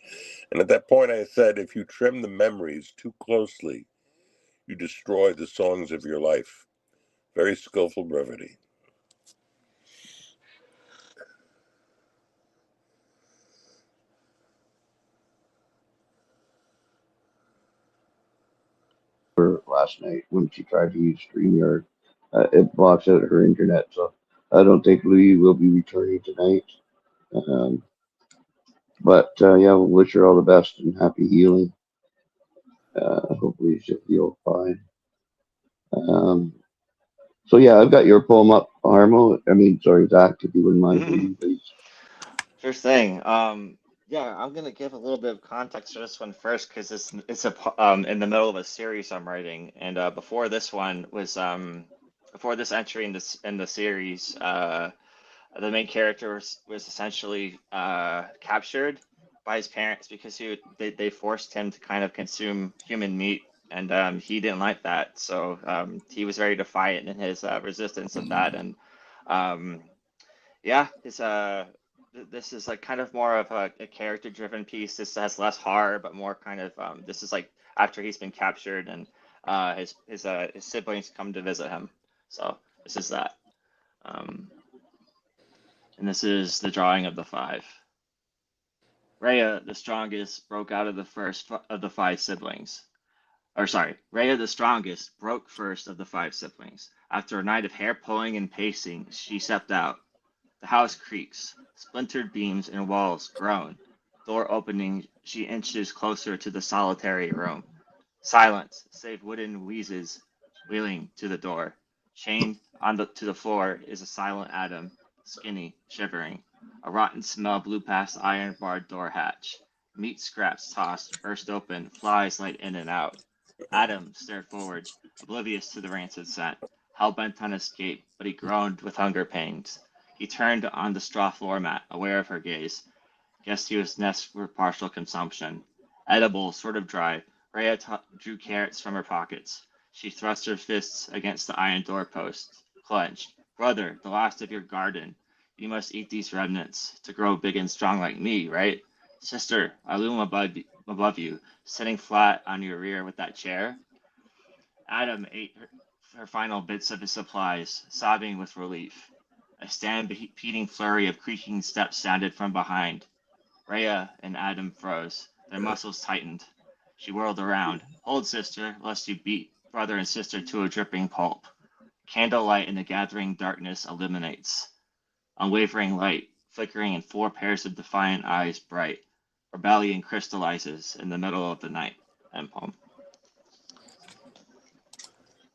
And at that point I said, if you trim the memories too closely, you destroy the songs of your life. Very skillful brevity. Last night when she tried to use StreamYard, it blocks out her internet, so I don't think Luyu will be returning tonight. But yeah, we'll wish her all the best and happy healing. Hopefully she'll feel fine. So yeah, I've got your poem up, sorry, Zach, if you wouldn't mind reading, please. First thing, yeah, I'm gonna give a little bit of context to this one first because it's in the middle of a series I'm writing, and before this one was before this entry in the series, the main character was essentially captured by his parents because they forced him to kind of consume human meat, and he didn't like that, so he was very defiant in his resistance of that, and yeah, this is like kind of more of a character driven piece. This has less horror, but more kind of this is like after he's been captured and his siblings come to visit him. So this is that. And this is the drawing of the five. Rhea, the strongest, broke out of the first of the five siblings. Or sorry, Rhea, the strongest, broke first of the five siblings. After a night of hair pulling and pacing, she stepped out. The house creaks. Splintered beams and walls groan. Door opening, she inches closer to the solitary room. Silence, save wooden wheezes wheeling to the door. Chained to the floor is a silent Adam, skinny, shivering. A rotten smell blew past the iron-barred door hatch. Meat scraps tossed, burst open, flies light in and out. Adam stared forward, oblivious to the rancid scent, hell-bent on escape, but he groaned with hunger pangs. He turned on the straw floor mat, aware of her gaze. Guessed he was nest for partial consumption. Edible, sort of dry, Rhea drew carrots from her pockets. She thrust her fists against the iron doorpost, clenched. Brother, the last of your garden. You must eat these remnants to grow big and strong like me, right? Sister, I loom above you, sitting flat on your rear with that chair. Adam ate her final bits of his supplies, sobbing with relief. A stampeding flurry of creaking steps sounded from behind. Rhea and Adam froze. Their muscles tightened. She whirled around. Hold, sister, lest you beat brother and sister to a dripping pulp. Candlelight in the gathering darkness illuminates. Unwavering light, flickering in 4 pairs of defiant eyes bright. Rebellion crystallizes in the middle of the night. End poem.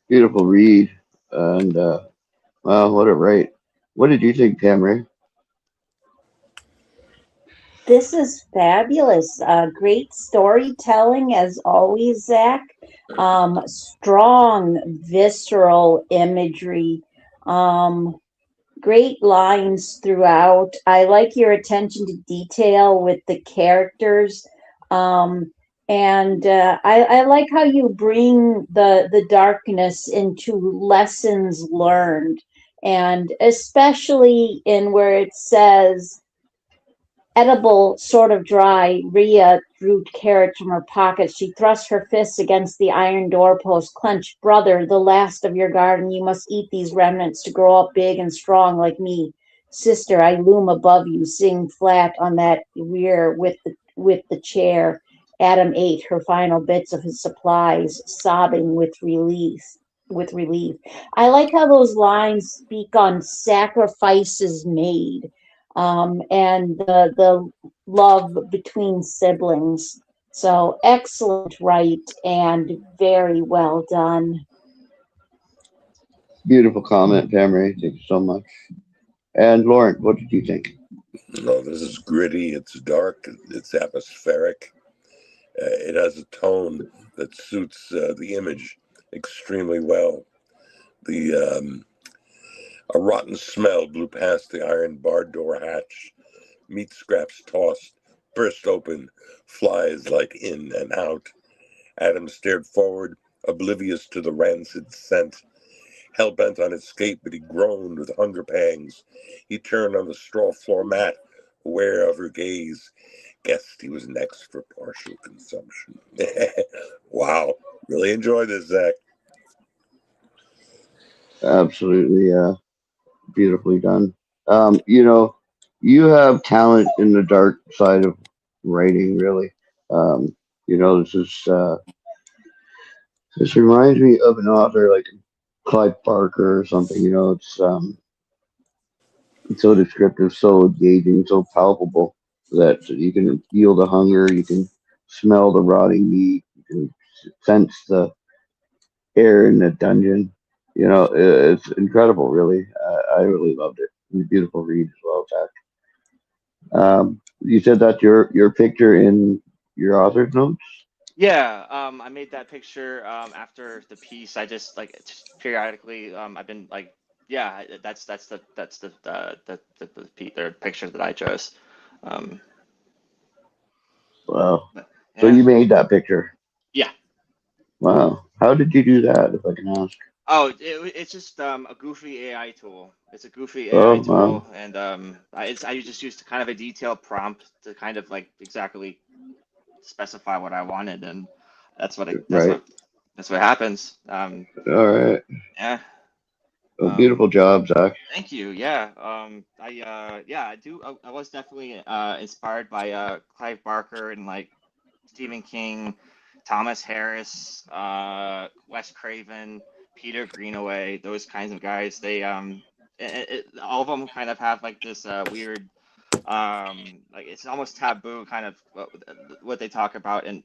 Beautiful read, and wow, what a write. What did you think, Tamray? This is fabulous. Great storytelling as always, Zach. Strong, visceral imagery. Great lines throughout. I like your attention to detail with the characters. And I like how you bring the darkness into lessons learned, and especially in where it says edible, sort of dry. Rhea drew carrots from her pocket. She thrust her fists against the iron doorpost, clenched. Brother, the last of your garden, you must eat these remnants to grow up big and strong like me. Sister, I loom above you, sitting flat on that rear with the chair. Adam ate her final bits of his supplies, sobbing with relief. With relief. I like how those lines speak on sacrifices made, and the love between siblings. So excellent, right, and very well done. Beautiful comment, Pamela. Thank you so much. And Lauren, what did you think? No, this is gritty. It's dark. It's atmospheric. It has a tone that suits the image extremely well. A rotten smell blew past the iron barred door hatch. Meat scraps tossed, burst open, flies like in and out. Adam stared forward, oblivious to the rancid scent. Hell-bent on escape, but he groaned with hunger pangs. He turned on the straw floor mat, aware of her gaze. Guessed he was next for partial consumption. Wow. Really enjoyed this, Zach. Absolutely, beautifully done. You have talent in the dark side of writing, really. Um, this reminds me of an author like Clive Barker or something. It's so descriptive, so engaging, so palpable that you can feel the hunger, you can smell the rotting meat, you can sense the air in the dungeon. It's incredible, really. I really loved it. It's a beautiful read as well, Zach. You said that your picture in your author's notes. Yeah, I made that picture after the piece. I just periodically I've been like, yeah, that's the picture that I chose. Um, Wow. So yeah, you made that picture. yeah. Wow. How did you do that, if I can ask? Oh, it's just a goofy AI tool. It's a goofy AI Oh, wow. tool, and I just used kind of a detailed prompt to kind of like exactly specify what I wanted, and that's what it, Right. that's what happens. All right. Yeah. Well, Um, beautiful job, Zach. Thank you. Yeah. I do. I was definitely inspired by Clive Barker and like Stephen King, Thomas Harris, Wes Craven, Peter Greenaway, those kinds of guys. All of them kind of have like this weird, like it's almost taboo kind of what they talk about and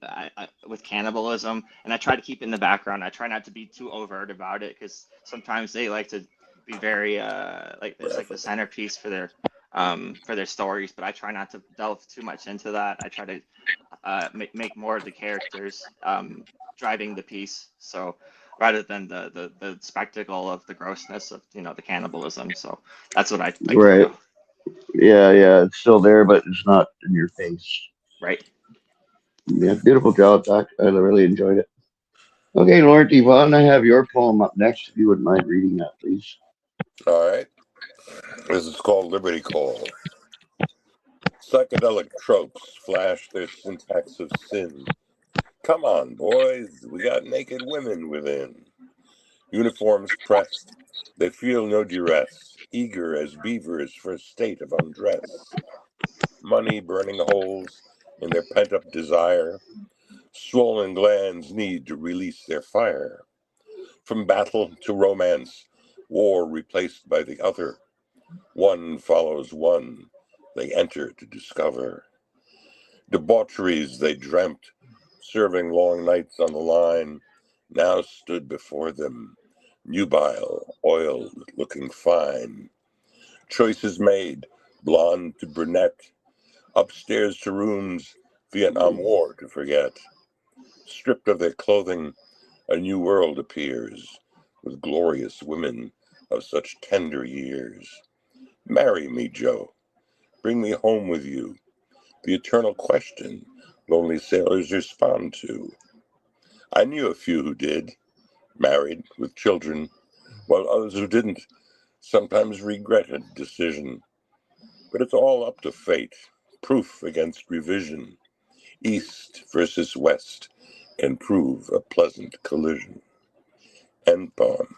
with cannibalism. And I try to keep it in the background. I try not to be too overt about it because sometimes they like to be very like it's like the centerpiece for their stories. But I try not to delve too much into that. I try to make more of the characters driving the piece. So rather than the spectacle of the grossness of the cannibalism. So that's what I like to Right. do. Yeah. It's still there, but it's not in your face. Right. Yeah. Beautiful job, Zach. I really enjoyed it. Okay, Lauren Yvonne, I have your poem up next. If you wouldn't mind reading that, please. All right. This is called Liberty Call. Psychedelic tropes flash their syntax of sin. Come on, boys, we got naked women within. Uniforms pressed, they feel no duress, eager as beavers for a state of undress. Money burning holes in their pent-up desire, swollen glands need to release their fire. From battle to romance, war replaced by the other. One follows one, they enter to discover. Debaucheries they dreamt, serving long nights on the line, now stood before them, nubile, oiled, looking fine. Choices made, blonde to brunette, upstairs to rooms, Vietnam War to forget. Stripped of their clothing, a new world appears, with glorious women of such tender years. Marry me, Joe. Bring me home with you. The eternal question, lonely sailors respond to. I knew a few who did, married with children, while others who didn't sometimes regretted decision. But it's all up to fate, proof against revision. East versus west can prove a pleasant collision. End poem.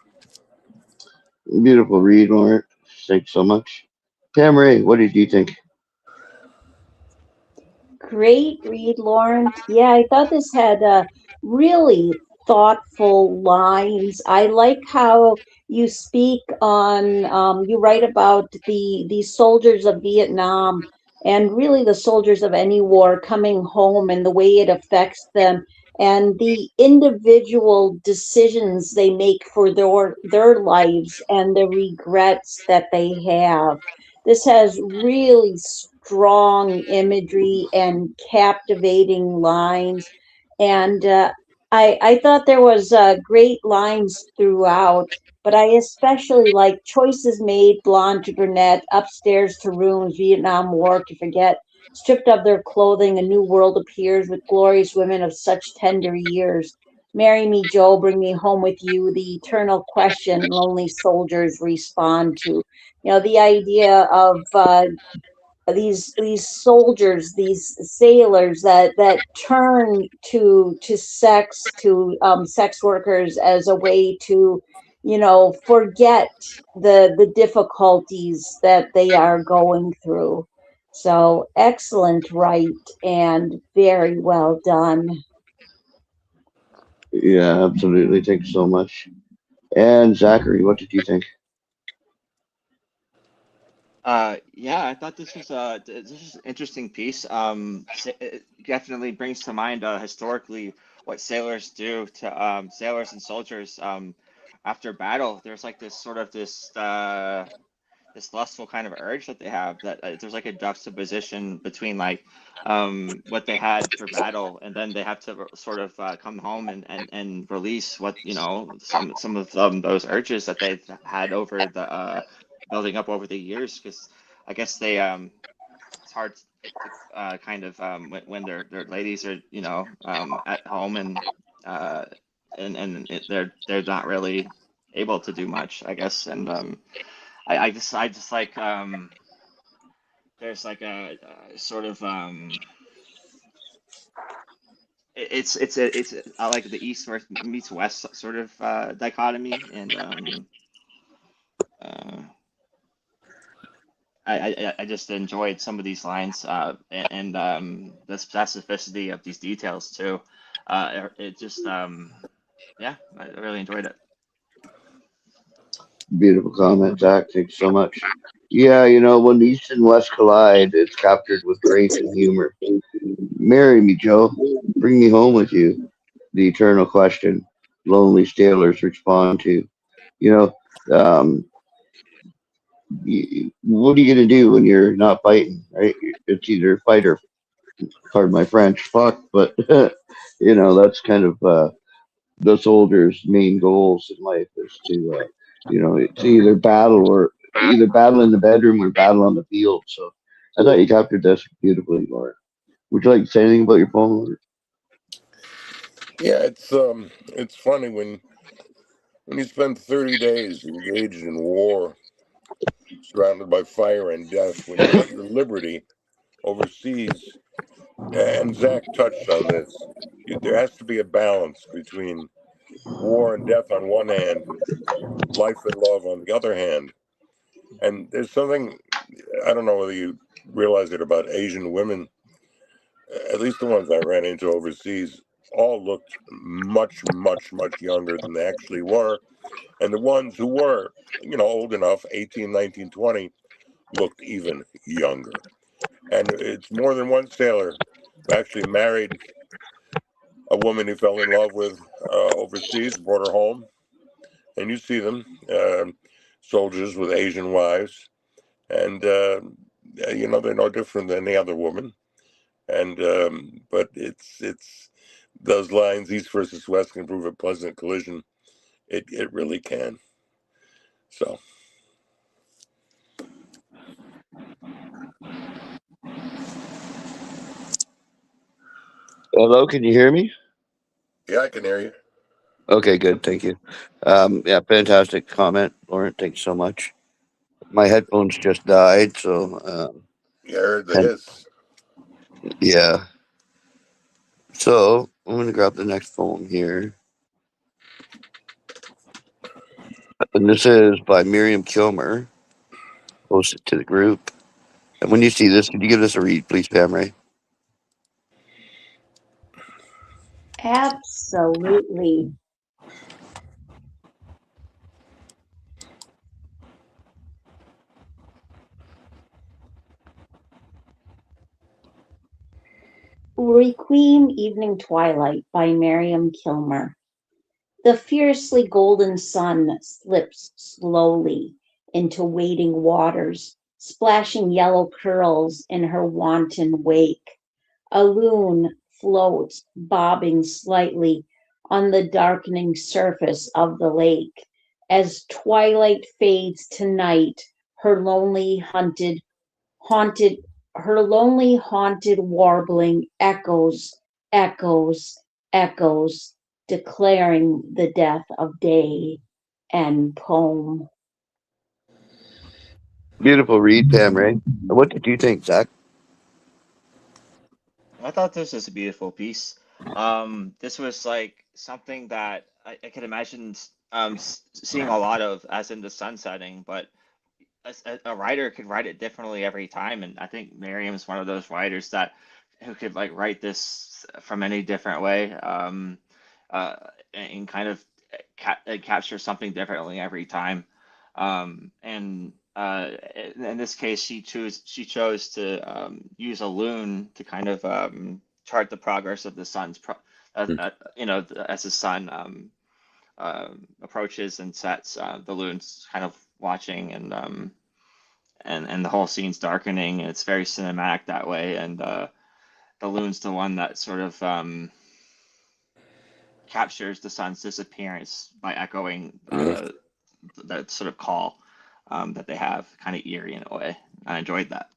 Beautiful read, Mark. Thanks so much. Pam Ray, what did you think? Great read, Lauren. Yeah, I thought this had really thoughtful lines. I like how you speak on, you write about the soldiers of Vietnam and really the soldiers of any war coming home and the way it affects them and the individual decisions they make for their lives and the regrets that they have. This has really strong imagery and captivating lines. And I thought there was great lines throughout, but I especially like choices made, blonde to brunette, upstairs to rooms, Vietnam War to forget. Stripped of their clothing, a new world appears with glorious women of such tender years. Marry me, Joe, bring me home with you. The eternal question lonely soldiers respond to. You know, the idea of these soldiers, these sailors that turn to sex, to sex workers as a way to, you know, forget the difficulties that they are going through. So excellent, right, and very well done. Yeah, absolutely. Thanks so much. And Zachary, what did you think? Yeah, I thought this was an interesting piece. It definitely brings to mind historically what sailors do to sailors and soldiers after battle. There's like this lustful kind of urge that they have that there's like a juxtaposition between like what they had for battle and then they have to sort of come home and release what you know some of those urges that they've had over the building up over the years because I guess they it's hard to kind of when their ladies are you know at home uh they're not really able to do much I guess and I just like there's like a sort of it's I like the East meets West sort of dichotomy and uh, I just enjoyed some of these lines and the specificity of these details too. It just yeah, I really enjoyed it. Beautiful comment, Zach. Thanks so much. Yeah, you know, when the East and West collide, it's captured with grace and humor. Marry me, Joe. Bring me home with you. The eternal question lonely sailors respond to. You know, what are you going to do when you're not fighting, right? It's either fight or, pardon my French, fuck. But, you know, that's kind of the soldiers' main goals in life is to, you know, it's either battle in the bedroom or battle on the field. So I thought you captured this beautifully, Laura. Would you like to say anything about your poem, Laura? Yeah, it's funny when you spend 30 days engaged in war, surrounded by fire and death, when you want your liberty overseas, and Zach touched on this, there has to be a balance between war and death on one hand, life and love on the other hand. And there's something, I don't know whether you realize it about Asian women, at least the ones I ran into overseas, all looked much, much, much younger than they actually were. And the ones who were, you know, old enough, 18, 19, 20, looked even younger. And it's more than one sailor who actually married a woman he fell in love with overseas, brought her home. And you see them, soldiers with Asian wives. And, you know, they're no different than any other woman. And, but it's those lines, East versus West can prove a pleasant collision. It really can. So. Hello, can you hear me? Yeah, I can hear you. Okay, good. Thank you. Yeah, fantastic comment, Lauren. Thanks so much. My headphones just died, so Yeah, I heard the and hiss. yeah. So I'm gonna grab the next poem here, and this is by Miriam Kilmer. Post it to the group. And when you see this, could you give this a read, please, Pam Ray? Absolutely. Requiem Evening Twilight by Miriam Kilmer. The fiercely golden sun slips slowly into waiting waters, splashing yellow curls in her wanton wake. A loon floats, bobbing slightly on the darkening surface of the lake. As twilight fades to night, her haunted, lonely haunted warbling echoes, echoes, declaring the death of day and poem. Beautiful read, Pam Ray. What did you think, Zach? I thought this was a beautiful piece. This was like something that I could imagine seeing a lot of as in the sun setting, but a writer could write it differently every time, and I think Miriam's one of those writers that who could like write this from any different way, uh, and kind of capture something differently every time. And in this case, she chose to use a loon to kind of chart the progress of the sun's as the sun approaches and sets, the loon's kind of watching, and the whole scene's darkening, and it's very cinematic that way. And the loon's the one that sort of captures the sun's disappearance by echoing Mhm. that sort of call that they have, kind of eerie in a way. I enjoyed that.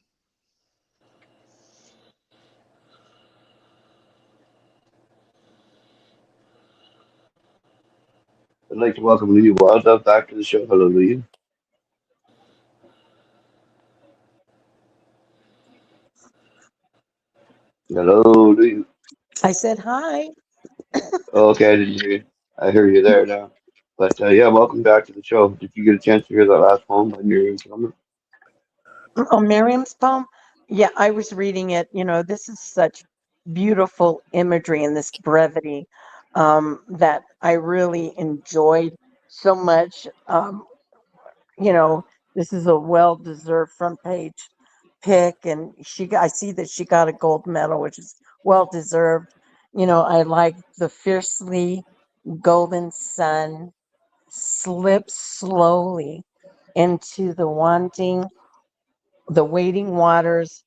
I'd like to welcome Luyu Wildlove back to the show. Hello, Luyu. Hello, Luyu. I said hi. Oh, okay, I didn't hear you. I hear you there now. But yeah, welcome back to the show. Did you get a chance to hear that last poem by Miriam Kilmer? Oh, Miriam's poem. Yeah, I was reading it. This is such beautiful imagery and this brevity that I really enjoyed so much. You know, this is a well-deserved front page pick, and I see that she got a gold medal, which is well-deserved. I like the fiercely golden sun slips slowly into the waiting waters,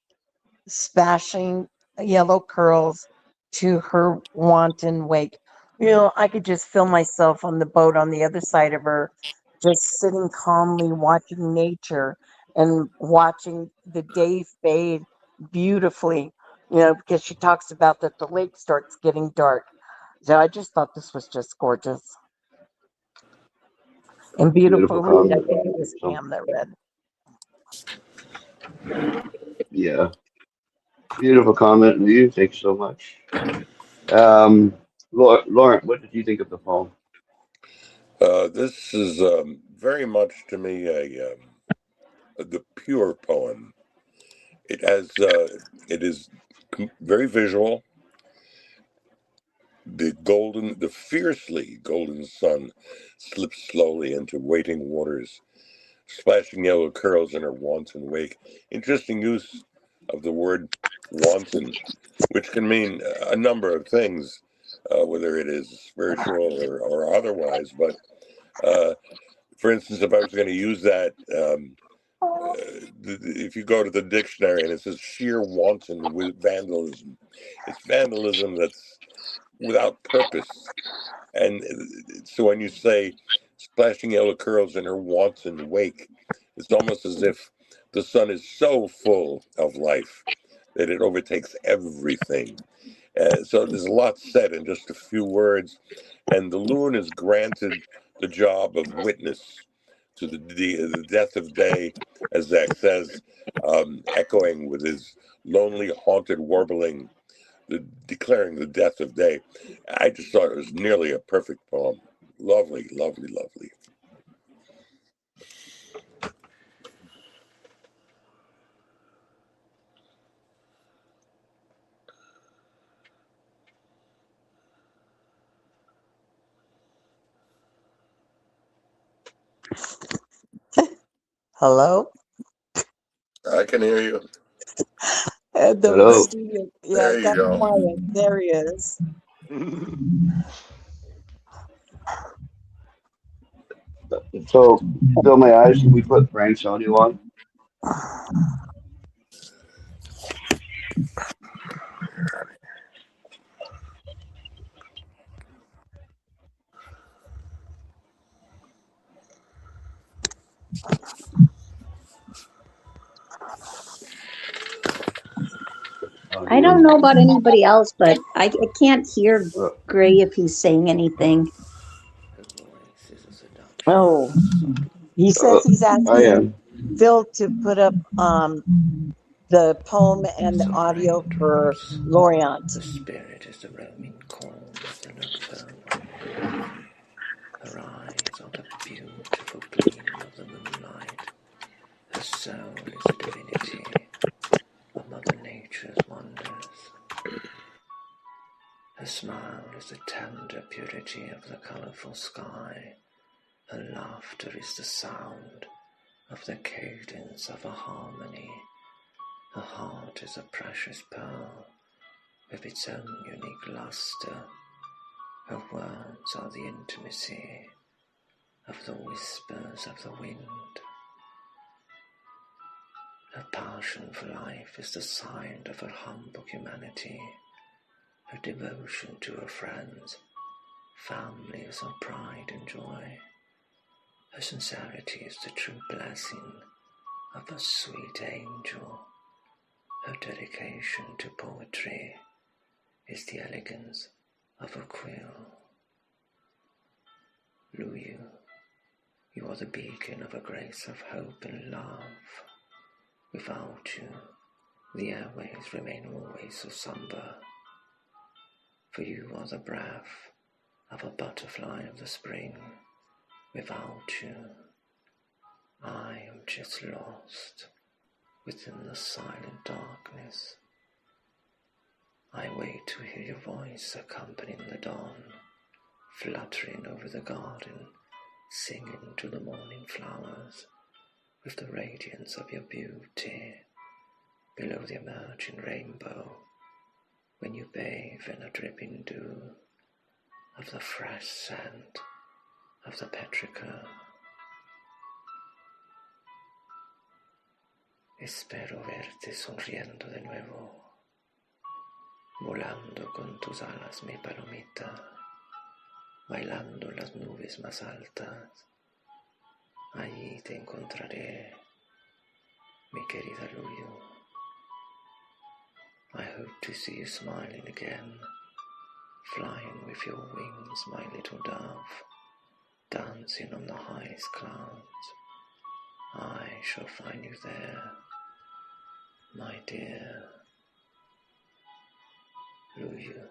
splashing yellow curls to her wanton wake. I could just feel myself on the boat on the other side of her, just sitting calmly watching nature and watching the day fade beautifully, because she talks about that the lake starts getting dark. So I just thought this was just gorgeous and Beautiful beautiful read. I comment. think it was So, Pam that read. yeah, beautiful comment, Luyu. Thanks so much. Um, Lauren, what did you think of the poem? This is very much to me the pure poem. It is very visual. The fiercely golden sun slips slowly into waiting waters, splashing yellow curls in her wanton wake. Interesting use of the word wanton, which can mean a number of things, whether it is spiritual or otherwise. But for instance, if I was going to use that, if you go to the dictionary and it says sheer wanton with vandalism, it's vandalism that's without purpose. And so when you say splashing yellow curls in her wanton wake, it's almost as if the sun is so full of life that it overtakes everything. So there's a lot said in just a few words, and the loon is granted the job of witness to the death of day, as Zach says, echoing with his lonely, haunted warbling, declaring the death of day. I just thought it was nearly a perfect poem. Lovely, lovely, lovely. Hello? I can hear you. The Hello. studio, yeah, There it you got go. quiet. There he is. So, fill my eyes. Can we put Frank's audio on? I don't know about anybody else, but I can't hear Gray if he's saying anything. Oh, he says he's I asking am. Phil to put up the poem and the audio for Lorient. The spirit is the roaming calm of the nocturnal wind. Her eyes are the beautiful gleam of the moonlight. Her soul is the divinity of Mother Nature's wonders. Her smile is the tender purity of the colourful sky. Her laughter is the sound of the cadence of a harmony. Her heart is a precious pearl with its own unique lustre. Her words are the intimacy of the whispers of the wind. Her passion for life is the sign of her humble humanity. Her devotion to her friends, family is her pride and joy. Her sincerity is the true blessing of a sweet angel. Her dedication to poetry is the elegance of a quill. Luyu, you are the beacon of a grace of hope and love. Without you, the airways remain always so somber. For you are the breath of a butterfly of the spring. Without you, I am just lost within the silent darkness. I wait to hear your voice accompanying the dawn, fluttering over the garden, singing to the morning flowers with the radiance of your beauty below the emerging rainbow, when you bathe in a dripping dew of the fresh scent of the petrichor. Espero verte sonriendo de nuevo, volando con tus alas, mi palomita, bailando en las nubes más altas. Allí te encontraré, mi querida Luyu. I hope to see you smiling again, flying with your wings, my little dove, dancing on the highest clouds. I shall find you there, my dear Luyu.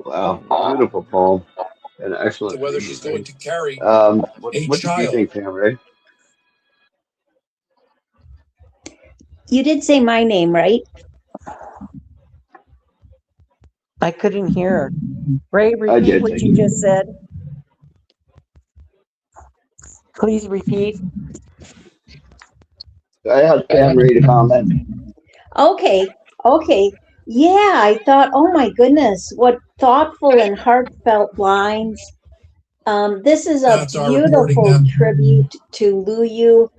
Wow, beautiful poem and excellent Whether reading. she's going to carry What a did you child. think, Sam Ray? You did say my name, right? I couldn't hear. Ray, I repeat did. what Thank you you. just said. Please repeat. I asked Sam Ray to comment. Okay, okay. Yeah, I thought, oh my goodness, what thoughtful and heartfelt lines. This is a That's our reporting beautiful now. tribute to Luyu,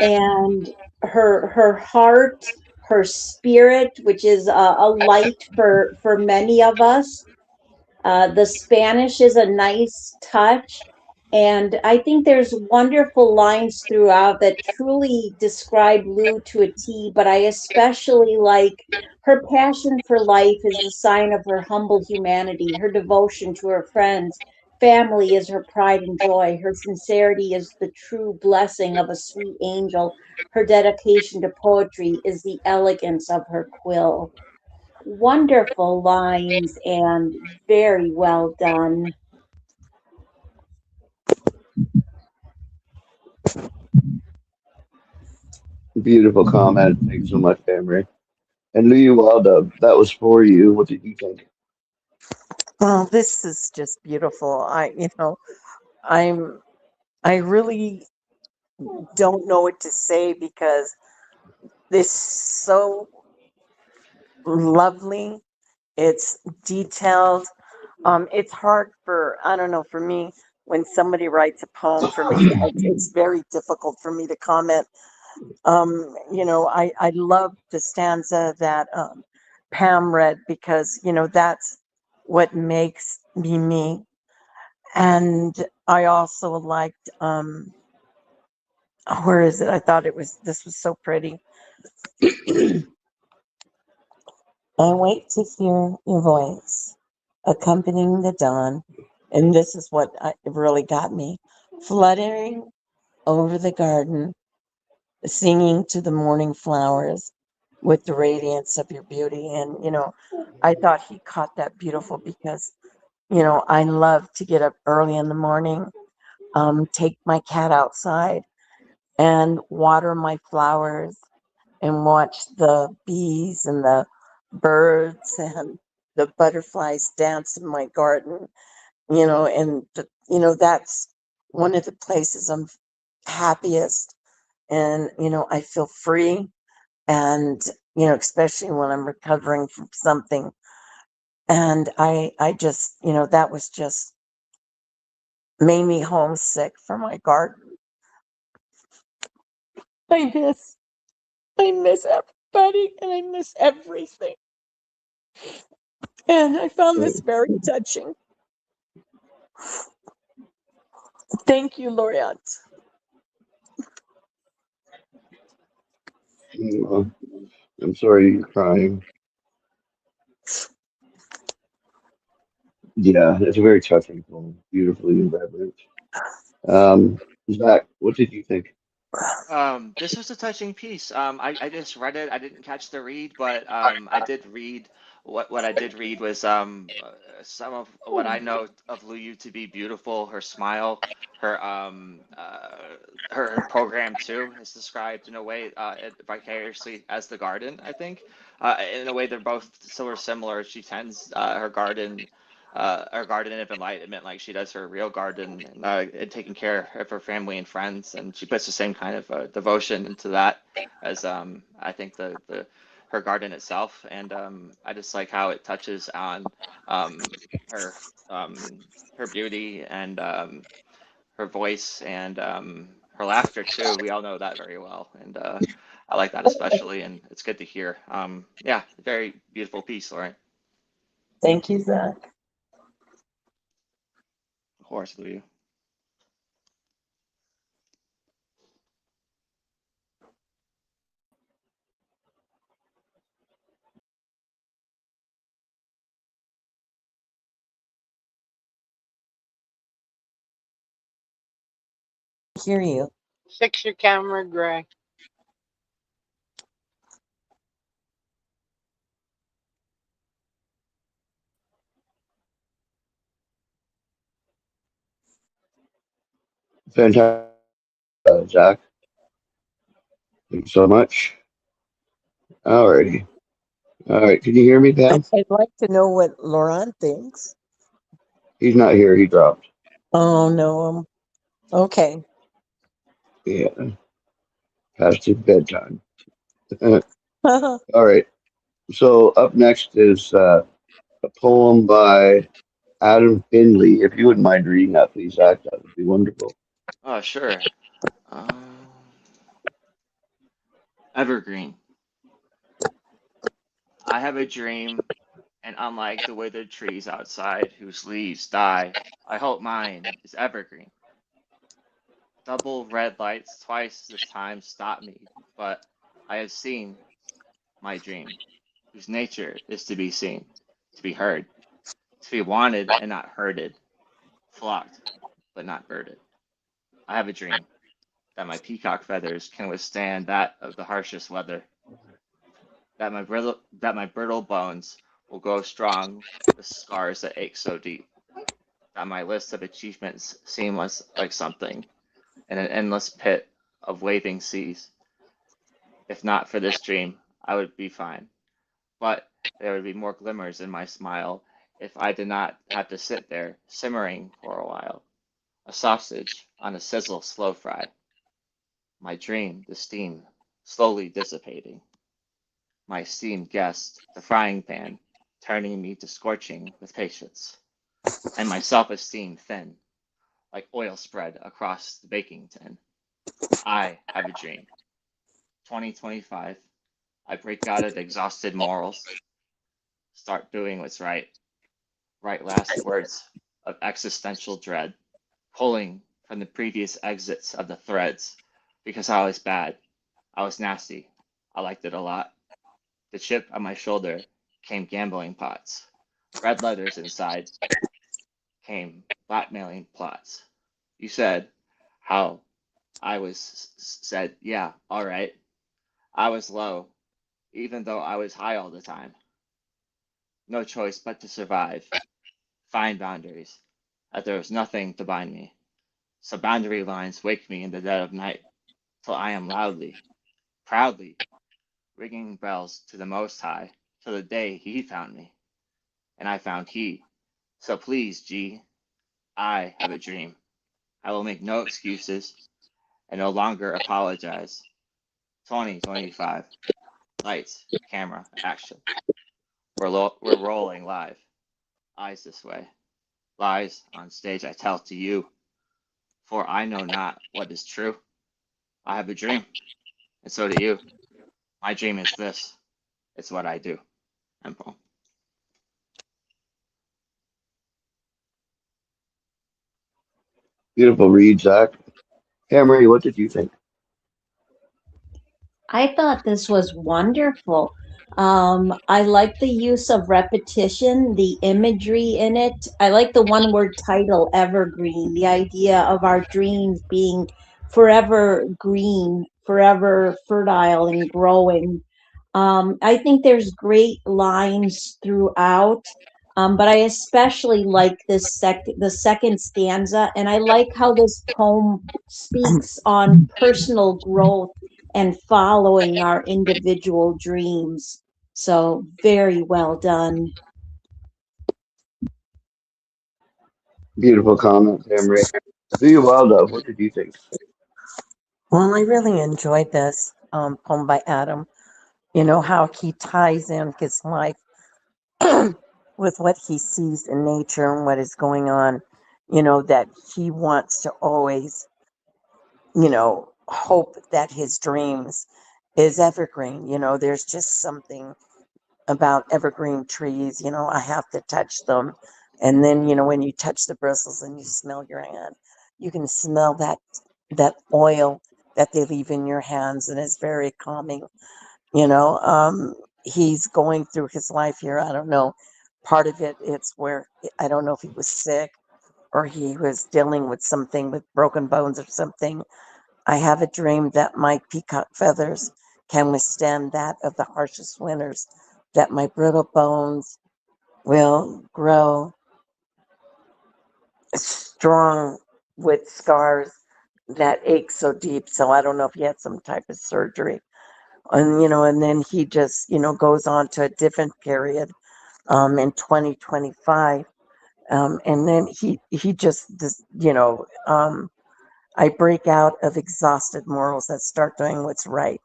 and her heart, her spirit, which is a light for many of us. The Spanish is a nice touch. And I think there's wonderful lines throughout that truly describe Lou to a T, but I especially like her passion for life is the sign of her humble humanity, her devotion to her friends. Family is her pride and joy. Her sincerity is the true blessing of a sweet angel. Her dedication to poetry is the elegance of her quill. Wonderful lines and very well done. Beautiful comment. Thanks so much, Emery. And Luyu, well done. That was for you. What did you think? Well, this is just beautiful. I'm, I really don't know what to say because this is so lovely. It's detailed. It's hard for, I don't know, for me, when somebody writes a poem for me, it's very difficult for me to comment. I love the stanza that Pam read because, that's what makes me me. And I also liked, where is it? I thought this was so pretty. I wait to hear your voice accompanying the dawn. And this is what really got me. Fluttering over the garden, singing to the morning flowers with the radiance of your beauty. And, I thought he caught that beautiful because, I love to get up early in the morning, take my cat outside and water my flowers and watch the bees and the birds and the butterflies dance in my garden, that's one of the places I'm happiest. And, I feel free. And, especially when I'm recovering from something. And I just, that was just made me homesick for my garden. I miss, I miss everybody and I miss everything. And I found this very touching. Thank you, Laureate. I'm sorry you're crying. Yeah, it's a very touching poem, beautifully reverent. Zach, what did you think? This was a touching piece. I just read it. I didn't catch the read, but I did read what I did read was some of what I know of Luyu to be beautiful. Her smile, her her program too is described in a way vicariously as the garden. I think in a way they're both so similar. She tends her garden of enlightenment like she does her real garden, and taking care of her family and friends, and she puts the same kind of devotion into that as I think the her garden itself. And I just like how it touches on her her beauty and her voice and her laughter too. We all know that very well, and I like that especially, and it's good to hear. Yeah, very beautiful piece, Lauren. Thank you, Zach. Of course, Louis. Hear you. Fix your camera, Gray. Fantastic, Zach. Thanks so much. Alrighty. All right. Can you hear me, Pam? I'd like to know what Laurent thinks. He's not here. He dropped. Oh, no. Okay. Yeah. Past his bedtime. All right. So up next is a poem by Adam Finley. If you wouldn't mind reading that, please, Zach, that would be wonderful. Oh, sure. Evergreen. I have a dream And unlike the withered trees outside whose leaves die, I hope mine is evergreen. Double red lights twice the time stop me, but I have seen my dream, whose nature is to be seen, to be heard, to be wanted and not herded, flocked but not birded. I have a dream that my peacock feathers can withstand that of the harshest weather, that my brittle bones will grow strong with scars that ache so deep, that my list of achievements seems like something in an endless pit of waving seas. If not for this dream, I would be fine. But there would be more glimmers in my smile if I did not have to sit there simmering for a while, a sausage on a sizzle slow fry. My dream, the steam, slowly dissipating. My esteemed guest, the frying pan, turning me to scorching with patience, and my self-esteem thin, like oil spread across the baking tin. I have a dream. 2025, I break out of exhausted morals, start doing what's right, write last words of existential dread, pulling from the previous exits of the threads, because I was bad, I was nasty, I liked it a lot. The chip on my shoulder came gambling pots, red letters inside came blackmailing plots. You said how I was said, yeah, all right. I was low, even though I was high all the time. No choice but to survive, find boundaries, that there was nothing to bind me. So boundary lines wake me in the dead of night, till I am loudly, proudly, ringing bells to the Most High, till the day He found me, and I found He. So please, G, I have a dream. I will make no excuses and no longer apologize. 2025, lights, camera, action. We're rolling live. Eyes this way. Lies on stage I tell to you, for I know not what is true. I have a dream, and so do you. My dream is this. It's what I do. End poem. Beautiful read, Zach. Camry, what did you think? I thought this was wonderful. I like the use of repetition, the imagery in it. I like the one word title, evergreen, the idea of our dreams being forever green, forever fertile and growing. I think there's great lines throughout, but I especially like the second stanza, and I like how this poem speaks on personal growth and following our individual dreams. So very well done. Beautiful comment, Camry. Do you well, Dove? What did you think? Well, I really enjoyed this poem by Adam. You know, how he ties in his life with what he sees in nature and what is going on, you know, that he wants to always, you know, hope that his dreams is evergreen. You know, there's just something about evergreen trees. You know, I have to touch them. And then, you know, when you touch the bristles and you smell your hand, you can smell that oil that they leave in your hands, and it's very calming. You know, he's going through his life here. I don't know. Part of it, it's where I don't know if he was sick or he was dealing with something with broken bones or something. I have a dream that my peacock feathers can withstand that of the harshest winters, that my brittle bones will grow strong with scars that ache so deep. So I don't know if he had some type of surgery. And, you know, and then he just, you know, goes on to a different period in 2025. And then he just, you know, I break out of exhausted morals that start doing what's right.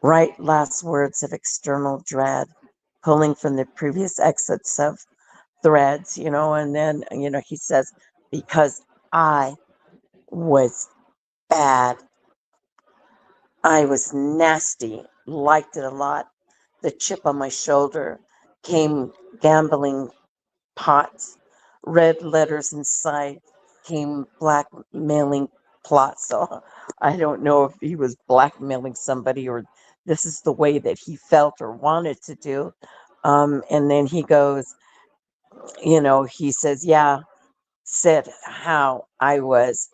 Right last words of external dread, pulling from the previous exits of threads, you know, and then, you know, he says, because I was bad, I was nasty, liked it a lot. The chip on my shoulder came gambling pots. Red letters inside came blackmailing plots. So I don't know if he was blackmailing somebody or this is the way that he felt or wanted to do. And then he goes, he says, yeah, said how I was.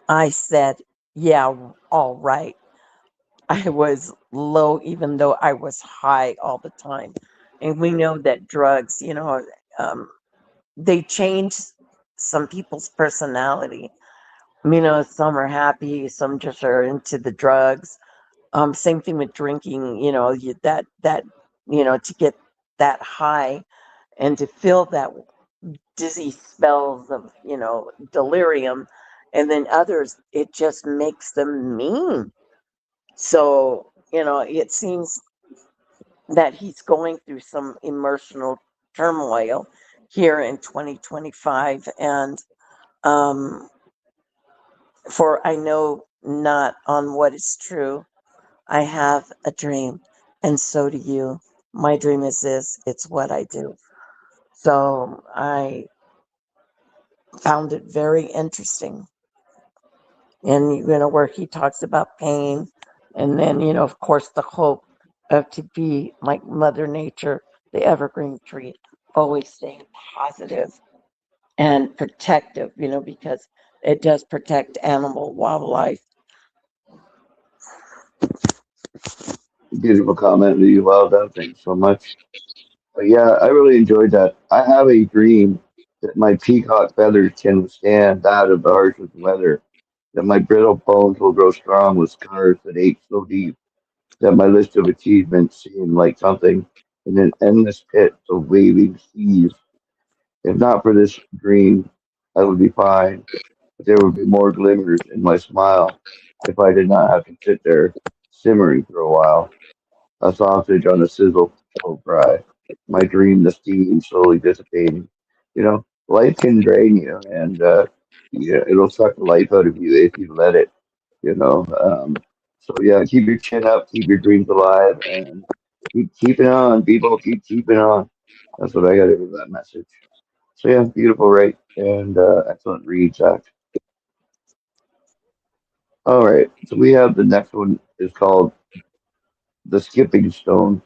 I said, yeah, all right. I was low, even though I was high all the time. And we know that drugs, um, they change some people's personality. Some are happy, some just are into the drugs. Same thing with drinking. To get that high and to feel that dizzy spells of delirium, and then others it just makes them mean. So it seems that he's going through some emotional turmoil here in 2025. And for I know not on what is true, I have a dream, and so do you. My dream is this, it's what I do. So I found it very interesting. And where he talks about pain, and then of course the hope of to be like Mother Nature, the evergreen tree, always staying positive and protective, because it does protect animal wildlife. Beautiful comment, Luyu. Well done. Thanks so much. But yeah, I really enjoyed that. I have a dream that my peacock feathers can withstand that of the harshest weather, that my brittle bones will grow strong with scars that ache so deep, that my list of achievements seem like something in an endless pit of waving seas. If not for this dream, I would be fine, but there would be more glimmers in my smile if I did not have to sit there simmering for a while. A sausage on a sizzle will fry. My dream, the steam slowly dissipating. Life can drain you, and yeah, it'll suck the life out of you if you let it. You know, so yeah, keep your chin up, keep your dreams alive, and keep keeping on. People keep keeping on. That's what I got out of that message. So yeah, beautiful, right? And excellent read, Zach. All right, so we have the next one is called "The Skipping Stone"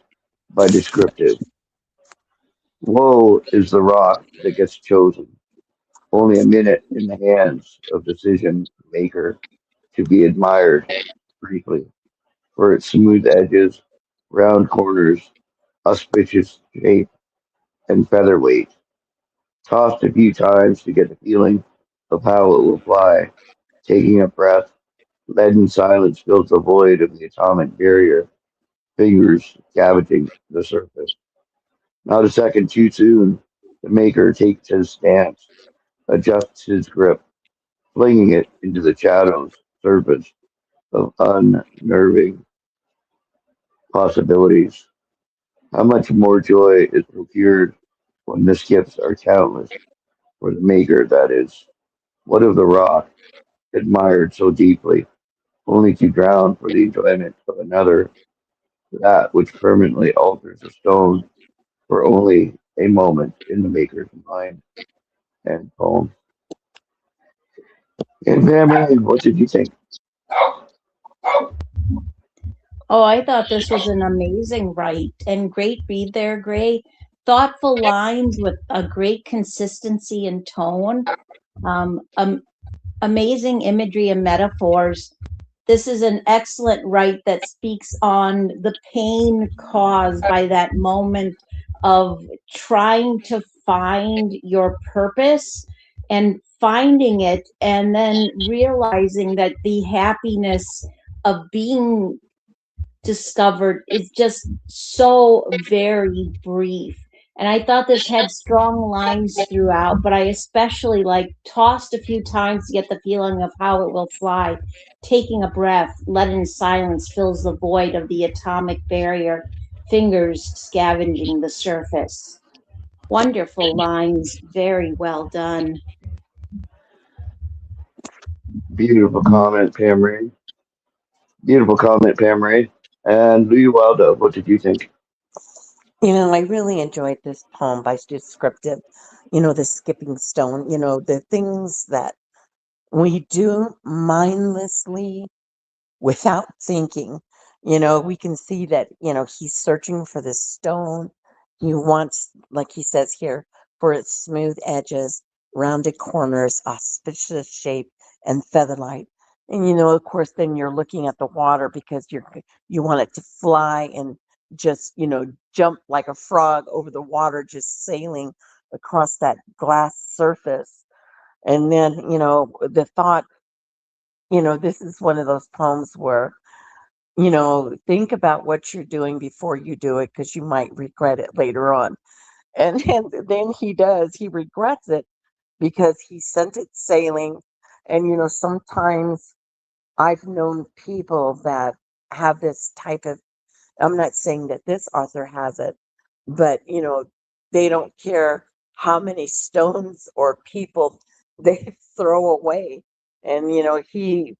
by Descriptive. Woe is the rock that gets chosen, only a minute in the hands of decision maker to be admired briefly for its smooth edges, round corners, auspicious shape, and featherweight. Tossed a few times to get the feeling of how it will fly. Taking a breath, leaden silence fills the void of the atomic barrier, fingers scavenging the surface. Not a second too soon, the maker takes his stance, adjusts his grip, flinging it into the shadow's surface of unnerving possibilities. How much more joy is procured when the skips are countless, for the maker, that is. What of the rock, admired so deeply, only to drown for the enjoyment of another, that which permanently alters a stone for only a moment in the maker's mind and poem? And family, what did you think? Oh, I thought this was an amazing write and great read there, Gray. Thoughtful lines with a great consistency and tone. Um, um, Amazing imagery and metaphors. This is an excellent write that speaks on the pain caused by that moment of trying to find your purpose and finding it, and then realizing that the happiness of being discovered is just so very brief. And I thought this had strong lines throughout, but I especially like tossed a few times to get the feeling of how it will fly. Taking a breath, let in silence fills the void of the atomic barrier, fingers scavenging the surface. Wonderful lines, very well done. Beautiful comment, Pam Ray. Beautiful comment, Pam Ray. And Louis Wilder, what did you think? I really enjoyed this poem by descriptive, the skipping stone, the things that we do mindlessly without thinking. We can see that, he's searching for this stone. He wants, like he says here, for its smooth edges, rounded corners, auspicious shape, and featherlight. And, of course, then you're looking at the water because you want it to fly and just, jump like a frog over the water, just sailing across that glass surface. And then, the thought, this is one of those poems where think about what you're doing before you do it because you might regret it later on. And then he does, he regrets it because he sent it sailing. And, sometimes I've known people that have this type of, I'm not saying that this author has it, but, they don't care how many stones or people they throw away. And, he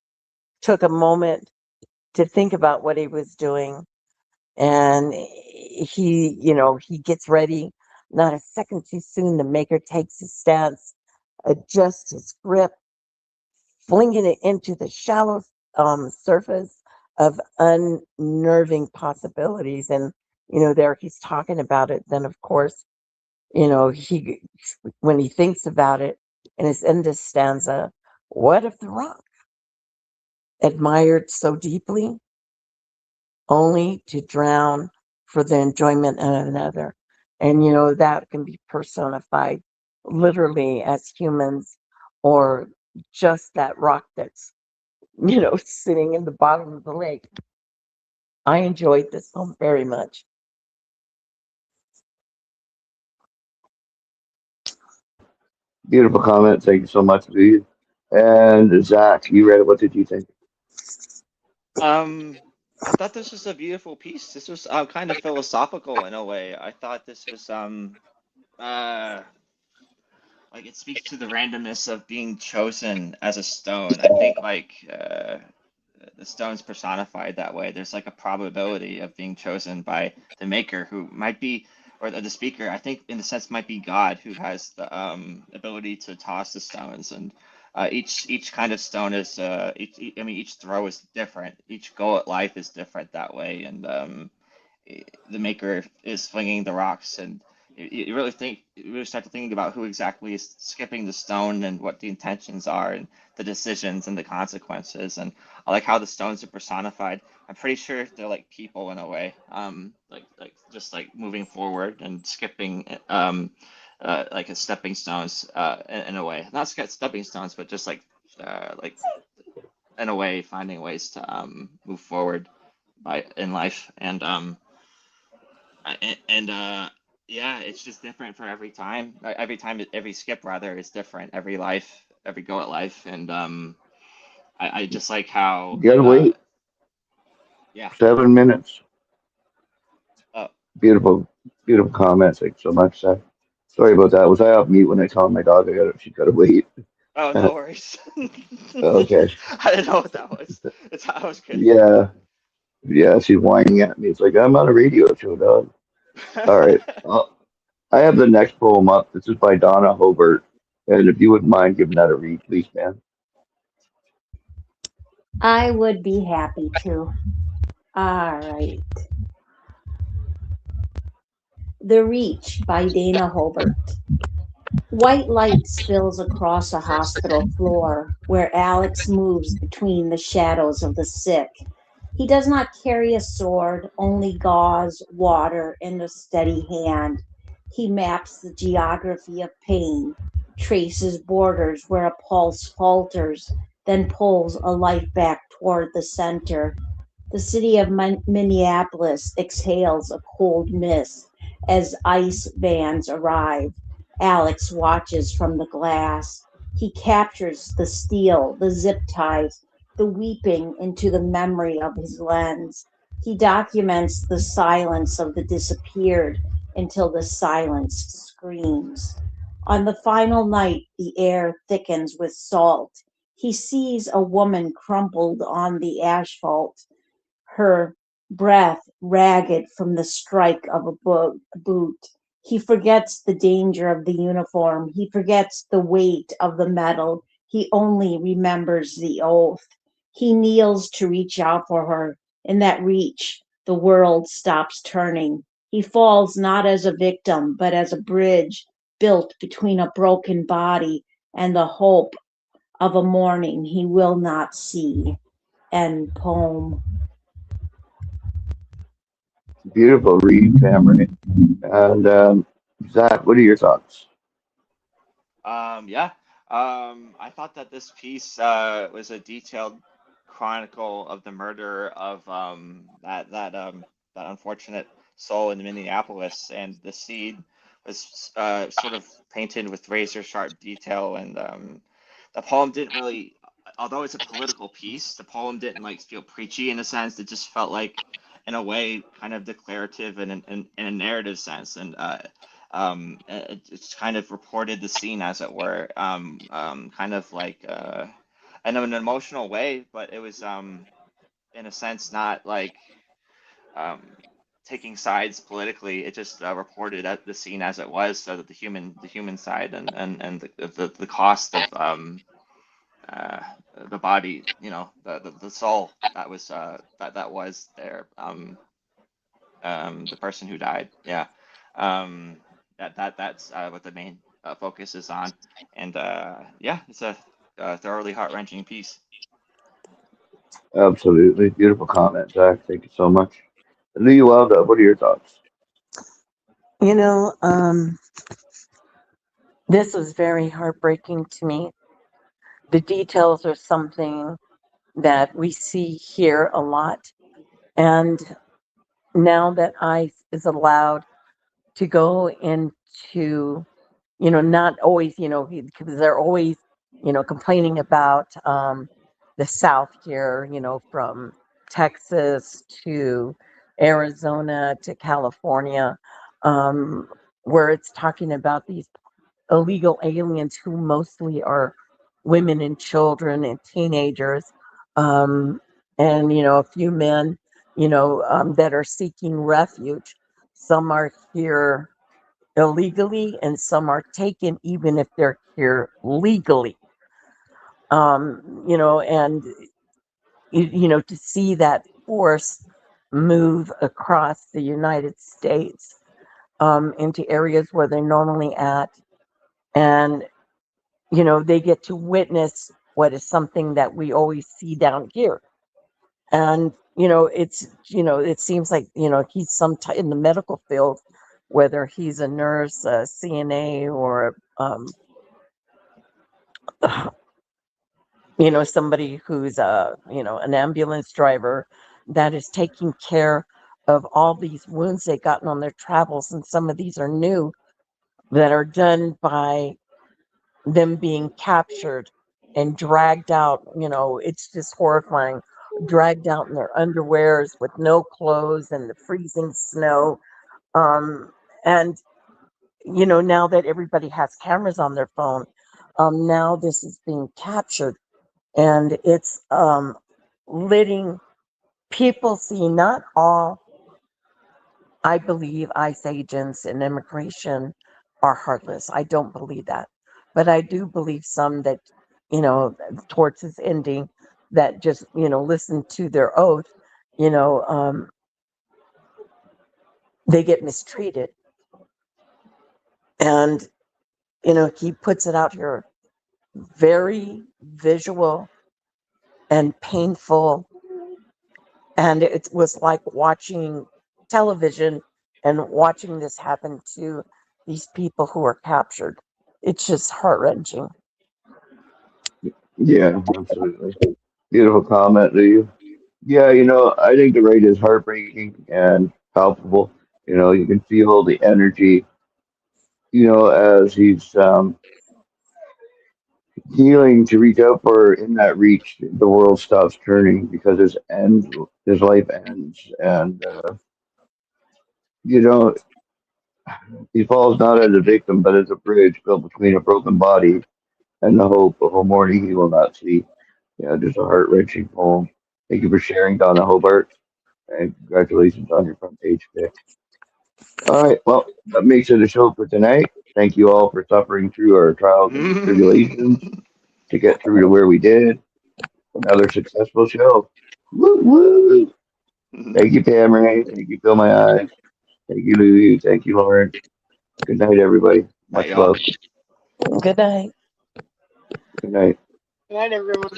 took a moment to think about what he was doing. And he gets ready. Not a second too soon, the maker takes his stance, adjusts his grip, flinging it into the shallow surface of unnerving possibilities. And, there he's talking about it. Then, of course, he when he thinks about it in his end of stanza, what if the rock admired so deeply only to drown for the enjoyment of another? And, that can be personified literally as humans or just that rock that's, sitting in the bottom of the lake. I enjoyed this poem very much. Beautiful comment. Thank you so much, Luyu. And Zach, you read it. What did you think? I thought this was a beautiful piece. This was kind of philosophical in a way. I thought this was uh like it speaks to the randomness of being chosen as a stone. I think the stone's personified that way. There's like a probability of being chosen by the maker who might be, or the speaker, I think in a sense might be God who has the ability to toss the stones. And each kind of stone is, I mean, each throw is different. Each go at life is different that way. And the maker is flinging the rocks, and you really start to thinking about who exactly is skipping the stone and what the intentions are and the decisions and the consequences. And I like how the stones are personified. I'm pretty sure they're like people in a way, like just like moving forward and skipping, like a stepping stones, in a way. Not stepping stones, but just like in a way, finding ways to move forward by in life. And yeah, it's just different for every time. Every time, every skip rather is different. Every life, every go at life. And I just like how You gotta wait yeah. 7 minutes. Oh, Beautiful, beautiful comment. Thank you so much, Zach. Sorry about that. Was I off mute when I told my dog she gotta wait? oh, no worries. Okay. I didn't know what that was. It's I was kidding. Yeah, yeah. She's whining at me. It's like I'm on a radio show, dog. All right. I have the next poem up. This is by Donna Hobart. And if you wouldn't mind giving that a read, please, man. I would be happy to. All right. The Reach by Dana Hobart. White light spills across a hospital floor where Alex moves between the shadows of the sick. He does not carry a sword, only gauze, water, and a steady hand. He maps the geography of pain, traces borders where a pulse falters, then pulls a life back toward the center. The city of Minneapolis exhales a cold mist as ICE vans arrive. Alex watches from the glass. He captures the steel, the zip ties, the weeping into the memory of his lens. He documents the silence of the disappeared until the silence screams. On the final night, the air thickens with salt. He sees a woman crumpled on the asphalt, her breath ragged from the strike of a boot. He forgets the danger of the uniform. He forgets the weight of the metal. He only remembers the oath. He kneels to reach out for her. In that reach, the world stops turning. He falls not as a victim, but as a bridge built between a broken body and the hope of a morning he will not see. End poem. Beautiful read, Cameron. And Zach, what are your thoughts? Yeah. I thought that this piece was a detailed chronicle of the murder of that unfortunate soul in Minneapolis, and the scene was sort of painted with razor sharp detail, and the poem didn't really, although it's a political piece, the poem didn't like feel preachy in a sense. It just felt like, in a way, kind of declarative and in a narrative sense, and it's kind of reported the scene, as it were, kind of like in an emotional way, but it was in a sense not like um, taking sides politically. It just reported at the scene as it was, so that the human side and the cost of uh, the body, the soul that was that was there, the person who died. Yeah. That's what the main focus is on, and yeah, it's a thoroughly heart-wrenching piece. Absolutely. Beautiful comment, Zach. Thank you so much. Luyu, what are your thoughts? You know, this was very heartbreaking to me. The details are something that we see here a lot. And now that ICE is allowed to go into, not always, because they're always, complaining about the South here, from Texas to Arizona to California, where it's talking about these illegal aliens who mostly are women and children and teenagers, um, and a few men, that are seeking refuge. Some are here illegally, and some are taken even if they're here legally. And to see that force move across the United States, into areas where they're normally at, and they get to witness what is something that we always see down here. And it seems like he's in the medical field, whether he's a nurse, a CNA, or somebody who's an ambulance driver that is taking care of all these wounds they've gotten on their travels. And some of these are new, that are done by them being captured and dragged out. It's just horrifying. Dragged out in their underwears with no clothes and the freezing snow. And now that everybody has cameras on their phone, now this is being captured, and it's letting people see. Not all, I believe, ICE agents and immigration are heartless. I don't believe that. But I do believe some that, towards this ending, that just, listen to their oath, you know, um, they get mistreated. And, he puts it out here very visual and painful. And it was like watching television and watching this happen to these people who are captured. It's just heart wrenching. Yeah, absolutely. Beautiful comment, Luyu. Yeah, I think the rate is heartbreaking and palpable. You can feel the energy, as he's healing to reach out for her. In that reach, the world stops turning because his life ends. And, you know, he falls not as a victim, but as a bridge built between a broken body and the hope of a morning he will not see. Just a heart wrenching poem. Thank you for sharing, Donna Hobart. And congratulations on your front page pick. All right, well, that makes it a show for tonight. Thank you all for suffering through our trials and tribulations to get through to where we did. Another successful show. Woo woo! Thank you, Pam Ray. Thank you, Fill My Eyes. Thank you, Luyu. Thank you, Lauren. Good night, everybody. Night, Much y'all. love. Good night. Good night. Good night, everyone.